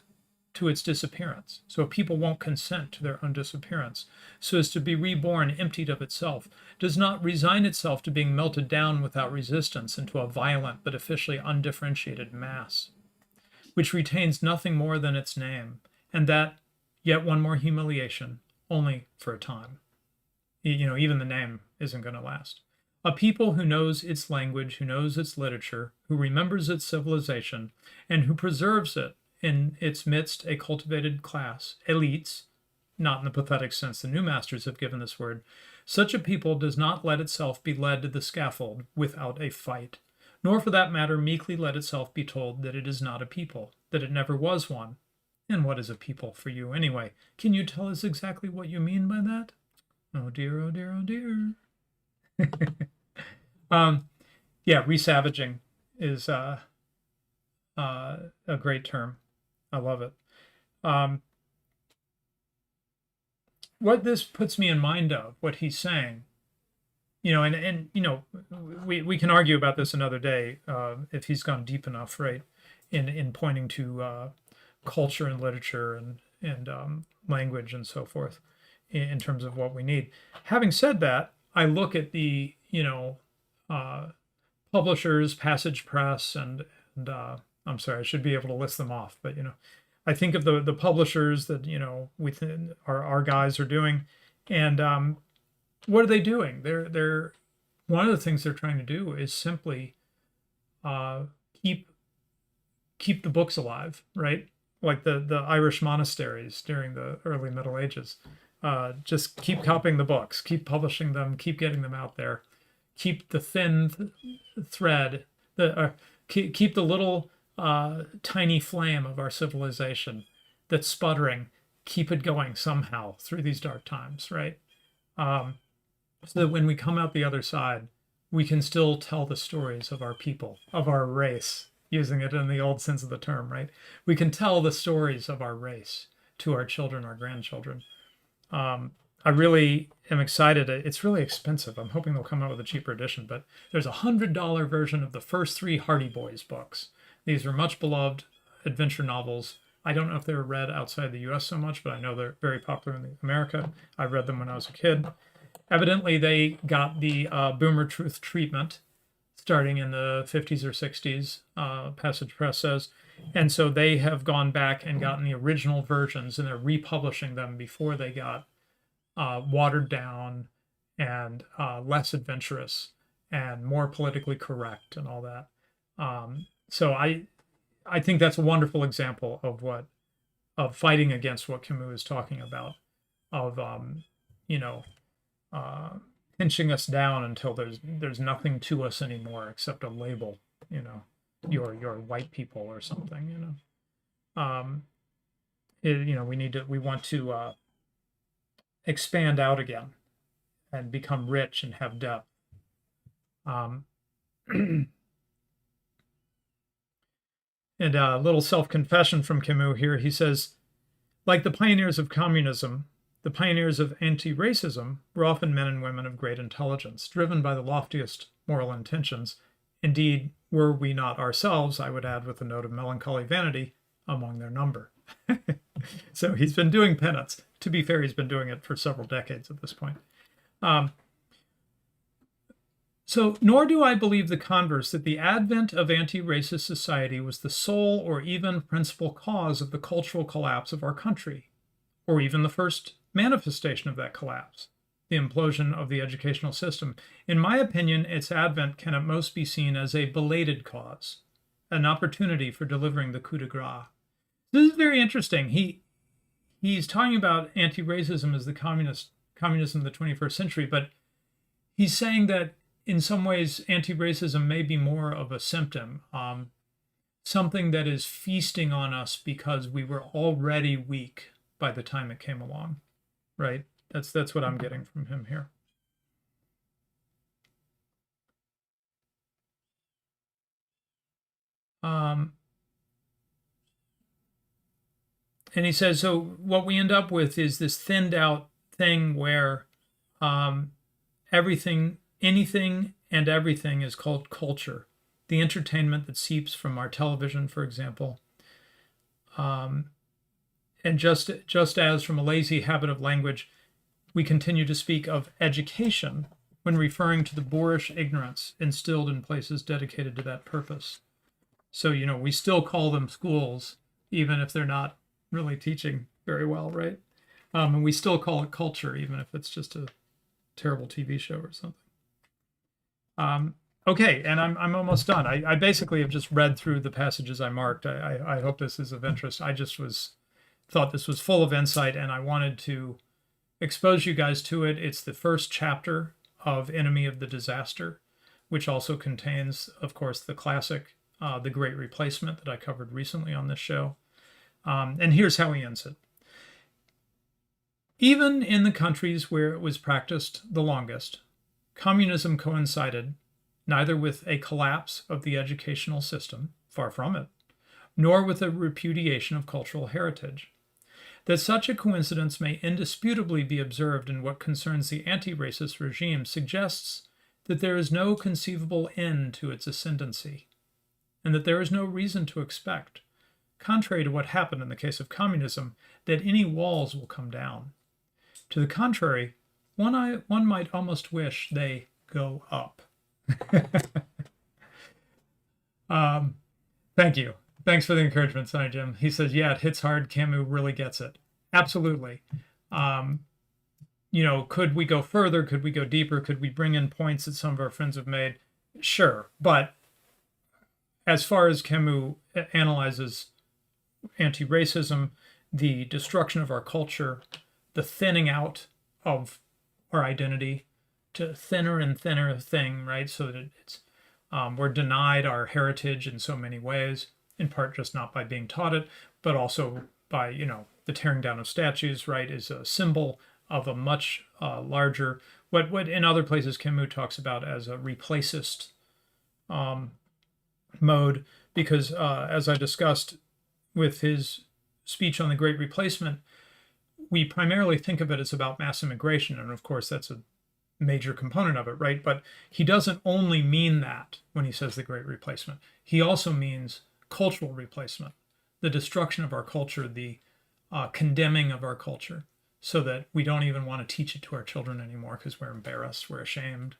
to its disappearance. So a people won't consent to their own disappearance, so as to be reborn emptied of itself, does not resign itself to being melted down without resistance into a violent but officially undifferentiated mass, which retains nothing more than its name, and that yet one more humiliation, only for a time. Even the name isn't going to last. A people who knows its language, who knows its literature, who remembers its civilization, and who preserves it in its midst a cultivated class, elites, not in the pathetic sense the new masters have given this word. Such a people does not let itself be led to the scaffold without a fight, nor for that matter meekly let itself be told that it is not a people, that it never was one. And what is a people for you anyway? Can you tell us exactly what you mean by that? Oh dear, oh dear, oh dear. Resavaging is a great term. I love it. What this puts me in mind of, what he's saying, and we can argue about this another day if he's gone deep enough, right, in pointing to culture and literature and language and so forth in terms of what we need. Having said that, I look at the publishers, Passage Press, and I'm sorry, I should be able to list them off, but I think of the publishers that within our guys are doing, and what are they doing? They're one of the things they're trying to do is simply keep the books alive, right? Like the Irish monasteries during the early Middle Ages. Just keep copying the books, keep publishing them, keep getting them out there, keep the thin thread, keep the little tiny flame of our civilization that's sputtering, keep it going somehow through these dark times, right? So that when we come out the other side, we can still tell the stories of our people, of our race, using it in the old sense of the term, right? We can tell the stories of our race to our children, our grandchildren. I really am excited. It's really expensive. I'm hoping they'll come out with a cheaper edition, but there's a $100 version of the first 3 Hardy Boys books. These are much beloved adventure novels. I don't know if they were read outside the US so much, but I know they're very popular in America. I read them when I was a kid. Evidently, they got the Boomer Truth treatment starting in the 50s or 60s, Passage Press says. And so they have gone back and gotten the original versions, and they're republishing them before they got watered down and less adventurous and more politically correct and all that. So I think that's a wonderful example of fighting against what Camus is talking about, of pinching us down until there's nothing to us anymore except a label, you're white people or something, we want to expand out again and become rich and have depth. And a little self-confession from Camus here. He says, like the pioneers of communism, the pioneers of anti-racism were often men and women of great intelligence, driven by the loftiest moral intentions. Indeed, were we not ourselves, I would add with a note of melancholy vanity, among their number. So he's been doing penance. To be fair, he's been doing it for several decades at this point. So, nor do I believe the converse, that the advent of anti-racist society was the sole or even principal cause of the cultural collapse of our country, or even the first manifestation of that collapse, the implosion of the educational system. In my opinion, its advent can at most be seen as a belated cause, an opportunity for delivering the coup de grace. This is very interesting. He's talking about anti-racism as the communism of the 21st century, but he's saying that in some ways, anti-racism may be more of a symptom, something that is feasting on us because we were already weak by the time it came along, right? That's what I'm getting from him here. And he says, so what we end up with is this thinned out thing where anything and everything is called culture. The entertainment that seeps from our television, for example, And just as from a lazy habit of language, we continue to speak of education when referring to the boorish ignorance instilled in places dedicated to that purpose. So, we still call them schools, even if they're not really teaching very well, right? And we still call it culture, even if it's just a terrible TV show or something. Okay, and I'm almost done. I basically have just read through the passages I marked. I hope this is of interest. I just thought this was full of insight, and I wanted to expose you guys to it. It's the first chapter of Enemy of the Disaster, which also contains, of course, the classic The Great Replacement that I covered recently on this show. And here's how he ends it. Even in the countries where it was practiced the longest, communism coincided neither with a collapse of the educational system, far from it, nor with a repudiation of cultural heritage. That such a coincidence may indisputably be observed in what concerns the anti-racist regime suggests that there is no conceivable end to its ascendancy, and that there is no reason to expect, contrary to what happened in the case of communism, that any walls will come down. To the contrary, one might almost wish they go up. Thank you. Thanks for the encouragement, Sonny Jim. He says, yeah, it hits hard. Camus really gets it. Absolutely. Could we go further? Could we go deeper? Could we bring in points that some of our friends have made? Sure. But as far as Camus analyzes anti-racism, the destruction of our culture, the thinning out of our identity to thinner and thinner thing, right? So that it's we're denied our heritage in so many ways, in part just not by being taught it, but also by, the tearing down of statues, right, is a symbol of a much larger, what in other places Camus talks about as a replacist mode, because as I discussed with his speech on the Great Replacement, we primarily think of it as about mass immigration, and of course that's a major component of it, right? But he doesn't only mean that when he says the Great Replacement. He also means cultural replacement, the destruction of our culture, the condemning of our culture, so that we don't even want to teach it to our children anymore because we're embarrassed, we're ashamed,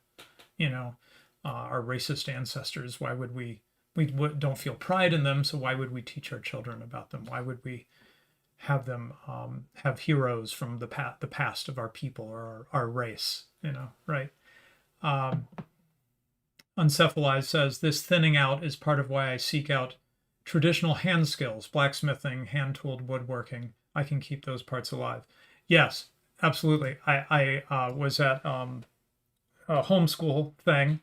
our racist ancestors. Why would we don't feel pride in them, so why would we teach our children about them? Why would we have them have heroes from the past of our people or our race, right? Uncephalized says, this thinning out is part of why I seek out traditional hand skills, blacksmithing, hand-tooled woodworking. I can keep those parts alive. Yes, absolutely. I was at a homeschool thing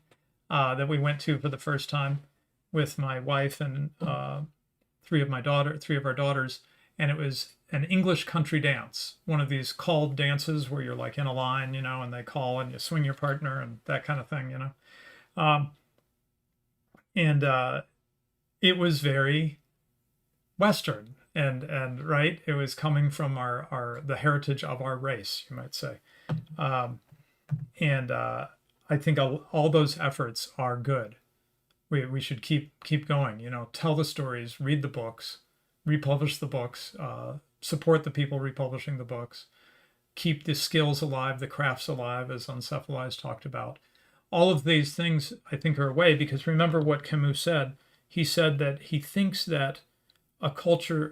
that we went to for the first time with my wife and three of our daughters, and it was an English country dance, one of these called dances where you're like in a line, and they call and you swing your partner and that kind of thing, it was very Western and right, it was coming from the heritage of our race, you might say, I think all those efforts are good. We should keep going, tell the stories, read the books, republish the books, support the people republishing the books, keep the skills alive, the crafts alive, as Uncephalized talked about. All of these things, I think, are a way, because remember what Camus said. He said that he thinks that a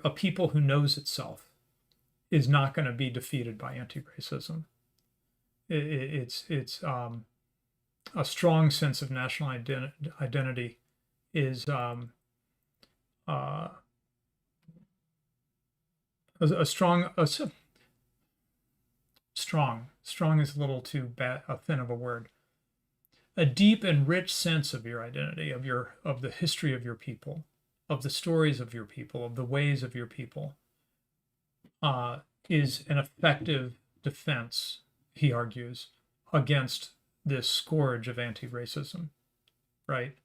people who knows itself is not going to be defeated by anti-racism. It's a strong sense of national identity is strong is a little too thin of a word. A deep and rich sense of your identity, of the history of your people, of the stories of your people, of the ways of your people, is an effective defense, he argues, against this scourge of anti-racism, right?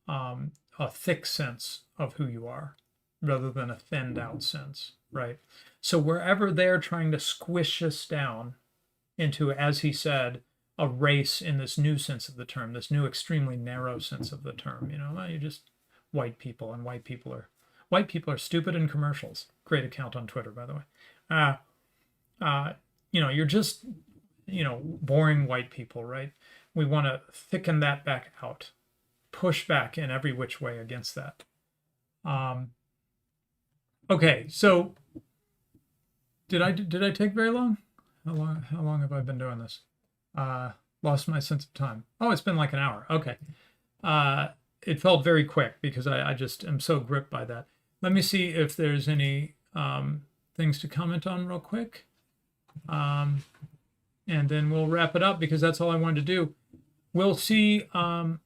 A thick sense of who you are rather than a thinned out sense, right? So wherever they're trying to squish us down into, as he said, a race in this new sense of the term, this new extremely narrow sense of the term, you're just white people, and white people are White people are stupid in commercials. Great account on Twitter, by the way. You're just, boring white people, right? We want to thicken that back out, push back in every which way against that. Okay, so did I take very long? How long have I been doing this? Lost my sense of time. Oh, it's been like an hour. Okay. It felt very quick because I just am so gripped by that. Let me see if there's any things to comment on real quick. And then we'll wrap it up because that's all I wanted to do. We'll see. Oh,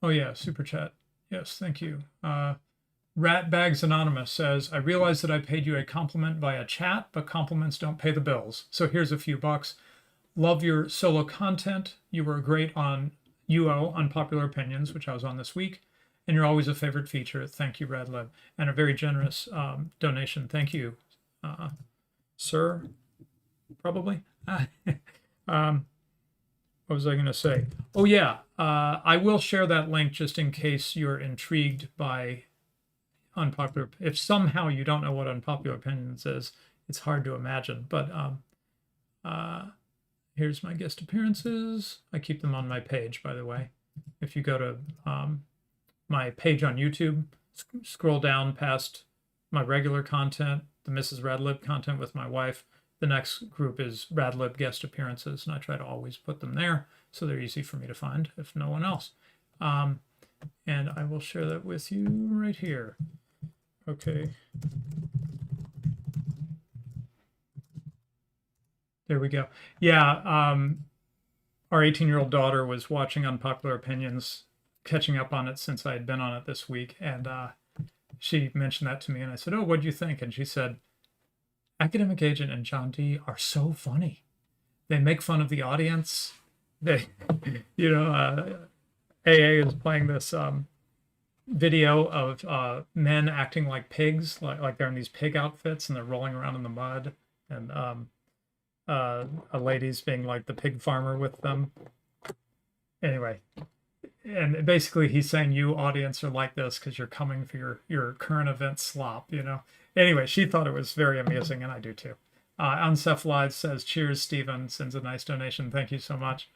yeah, super chat. Yes, thank you. Ratbags Anonymous says, I realize that I paid you a compliment via chat, but compliments don't pay the bills. So here's a few bucks. Love your solo content. You were great on UO, Unpopular Opinions, which I was on this week. And you're always a favorite feature. Thank you, Radlib. And a very generous donation. Thank you, sir, probably. What was I going to say? Oh, yeah. I will share that link just in case you're intrigued by unpopular. If somehow you don't know what Unpopular Opinions is, it's hard to imagine. But here's my guest appearances. I keep them on my page, by the way. If you go to my page on YouTube, scroll down past my regular content, the Mrs. Radlib content with my wife. The next group is Radlib guest appearances, and I try to always put them there so they're easy for me to find if no one else. And I will share that with you right here. Okay. There we go. Yeah, our 18-year-old daughter was watching Unpopular Opinions, catching up on it since I had been on it this week, and she mentioned that to me, and I said, oh, what'd you think? And she said, Academic Agent and John D are so funny. They make fun of the audience. They, AA is playing this video of men acting like pigs, like they're in these pig outfits and they're rolling around in the mud, and a lady's being like the pig farmer with them. Anyway, and basically he's saying you audience are like this because you're coming for your current event slop, Anyway, she thought it was very amusing, and I do too. Uncephalides says, cheers, Stephen, sends a nice donation. Thank you so much.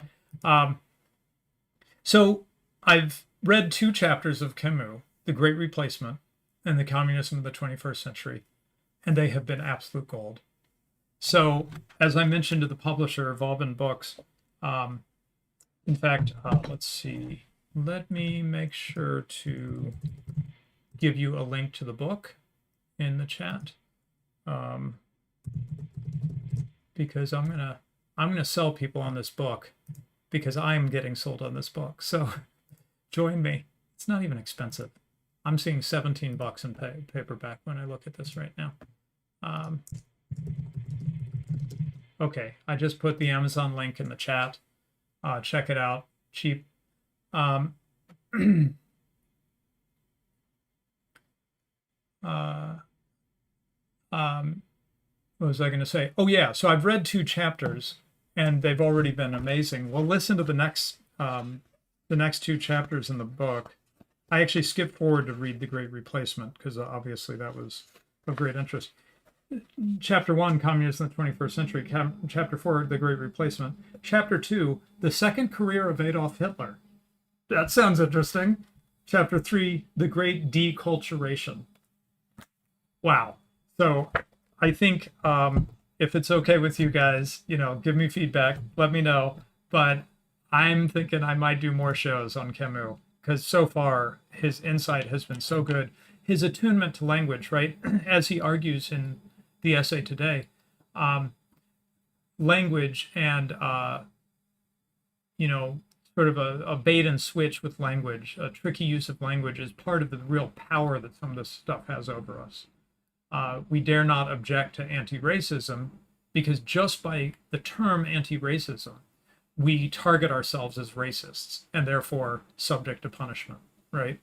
So I've read 2 chapters of Camus, The Great Replacement and the Communism of the 21st Century, and they have been absolute gold. So as I mentioned to the publisher, Vauban Books, in fact, let's see. Let me make sure to give you a link to the book in the chat, because I'm gonna sell people on this book because I'm getting sold on this book. So join me. It's not even expensive. I'm seeing $17 in paperback when I look at this right now. Okay, I just put the Amazon link in the chat. Check it out. Cheap. What was I going to say? Oh yeah, so I've read 2 chapters and they've already been amazing. Well, listen to the next 2 chapters in the book. I actually skipped forward to read The Great Replacement because obviously that was of great interest. Chapter 1, Communism in the 21st Century. Chapter 4, The Great Replacement. Chapter 2, The Second Career of Adolf Hitler. That sounds interesting. Chapter 3, The Great Deculturation. Wow. So I think if it's okay with you guys, give me feedback, let me know. But I'm thinking I might do more shows on Camus because so far his insight has been so good. His attunement to language, right? As he argues in the essay today, language and, sort of a bait and switch with language, a tricky use of language is part of the real power that some of this stuff has over us. We dare not object to anti-racism because just by the term anti-racism, we target ourselves as racists and therefore subject to punishment, right?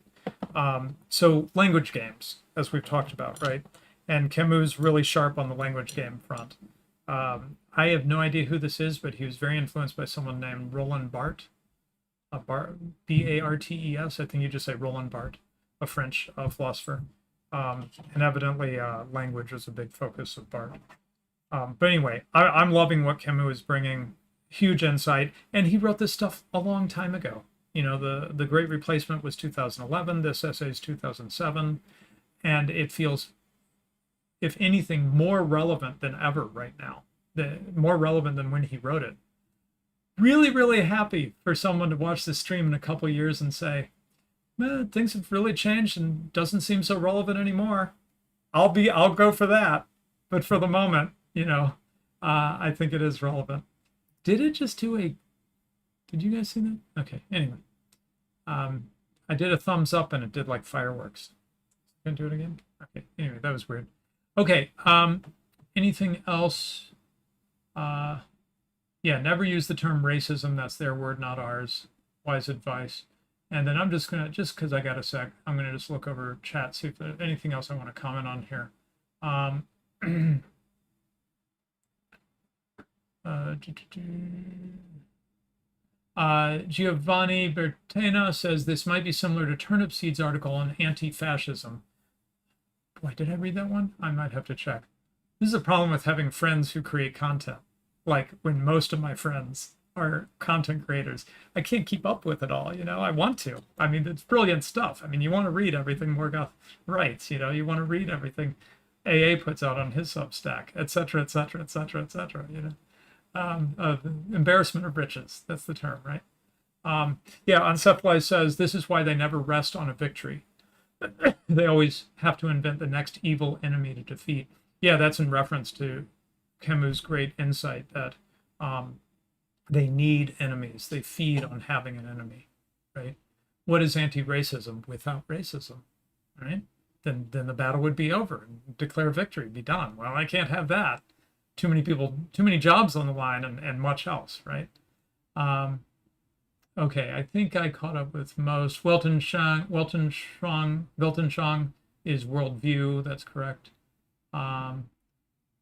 So language games, as we've talked about, right? And Camus really sharp on the language game front. I have no idea who this is, but he was very influenced by someone named Roland Barthes, B-A-R-T-E-S. I think you just say Roland Barthes. a French philosopher. And evidently language was a big focus of Barthes. But anyway, I'm loving what Camus is bringing. Huge insight. And he wrote this stuff a long time ago. You know, the Great Replacement was 2011. This essay is 2007. And it feels, if anything, more relevant than ever right now. More relevant than when he wrote it. Really, really happy for someone to watch this stream in a couple years and say, man, things have really changed and doesn't seem so relevant anymore. I'll go for that. But for the moment, you know, I think it is relevant. Did it just do a, did you guys see that? Okay, anyway. I did a thumbs up and it did like fireworks. Gonna do it again? Okay, anyway, that was weird. Okay, anything else? Yeah, never use the term racism. That's their word, not ours. Wise advice. And then I'm just gonna, just because I got a sec, I'm gonna just look over chat, see if there's anything else I want to comment on here. Giovanni Bertena says this might be similar to Turnip Seed's article on anti-fascism. Boy, did I read that one? I might have to check. This is a problem with having friends who create content. Like when most of my friends are content creators, I can't keep up with it all. You know, I want to. I mean, it's brilliant stuff. I mean, you want to read everything Morgoth writes. You know, you want to read everything AA puts out on his Substack, et cetera, et cetera, et cetera, et cetera. You know, embarrassment of riches. That's the term, right? Yeah, Uncephalized says this is why they never rest on a victory. They always have to invent the next evil enemy to defeat. Yeah, that's in reference to Camus' great insight that they need enemies. They feed on having an enemy, right? What is anti-racism without racism, right? Then the battle would be over and declare victory, be done. Well, I can't have that. Too many people, too many jobs on the line and much else, right? Okay, I think I caught up with most. Weltanschauung is worldview, that's correct.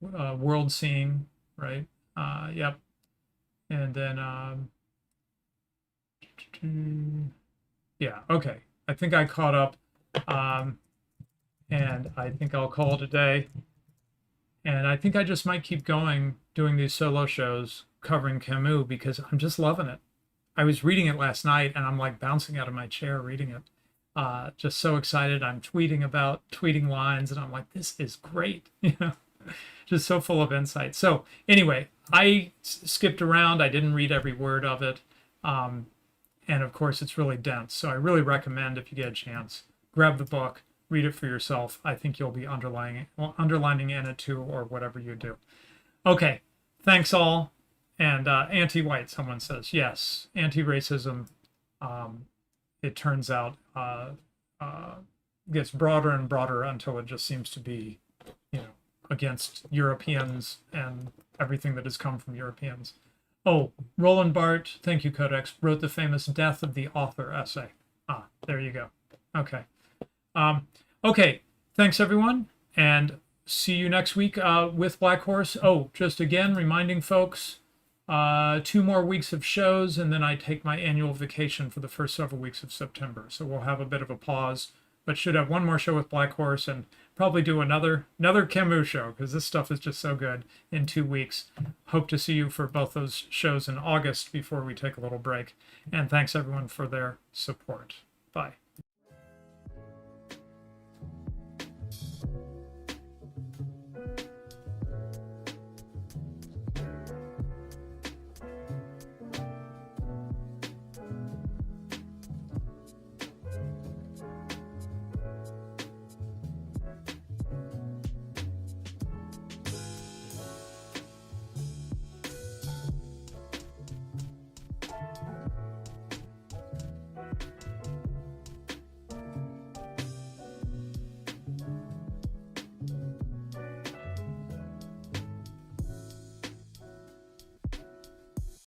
World seeing, right? Yep. And then, yeah, okay. I think I caught up, and I think I'll call it a day. And I think I just might keep going, doing these solo shows covering Camus because I'm just loving it. I was reading it last night and I'm like bouncing out of my chair reading it. Just so excited. I'm tweeting lines and I'm like, this is great. You know, just so full of insight. So anyway, I skipped around. I didn't read every word of it. And of course, it's really dense. So I really recommend, if you get a chance, grab the book, read it for yourself. I think you'll be underlining in it too, or whatever you do. Okay, thanks all. And anti-white, someone says, yes, anti-racism, it turns out, gets broader and broader until it just seems to be, you know, against Europeans and everything that has come from Europeans. Oh, Roland Barthes, thank you, Codex, wrote the famous Death of the Author essay. Ah, there you go. Okay. Okay, thanks everyone, and see you next week with Black Horse. Oh, just again, reminding folks, 2 more weeks of shows, and then I take my annual vacation for the first several weeks of September. So we'll have a bit of a pause, but should have 1 more show with Black Horse and probably do another Camus show, because this stuff is just so good in 2 weeks. Hope to see you for both those shows in August before we take a little break. And thanks everyone for their support. Bye.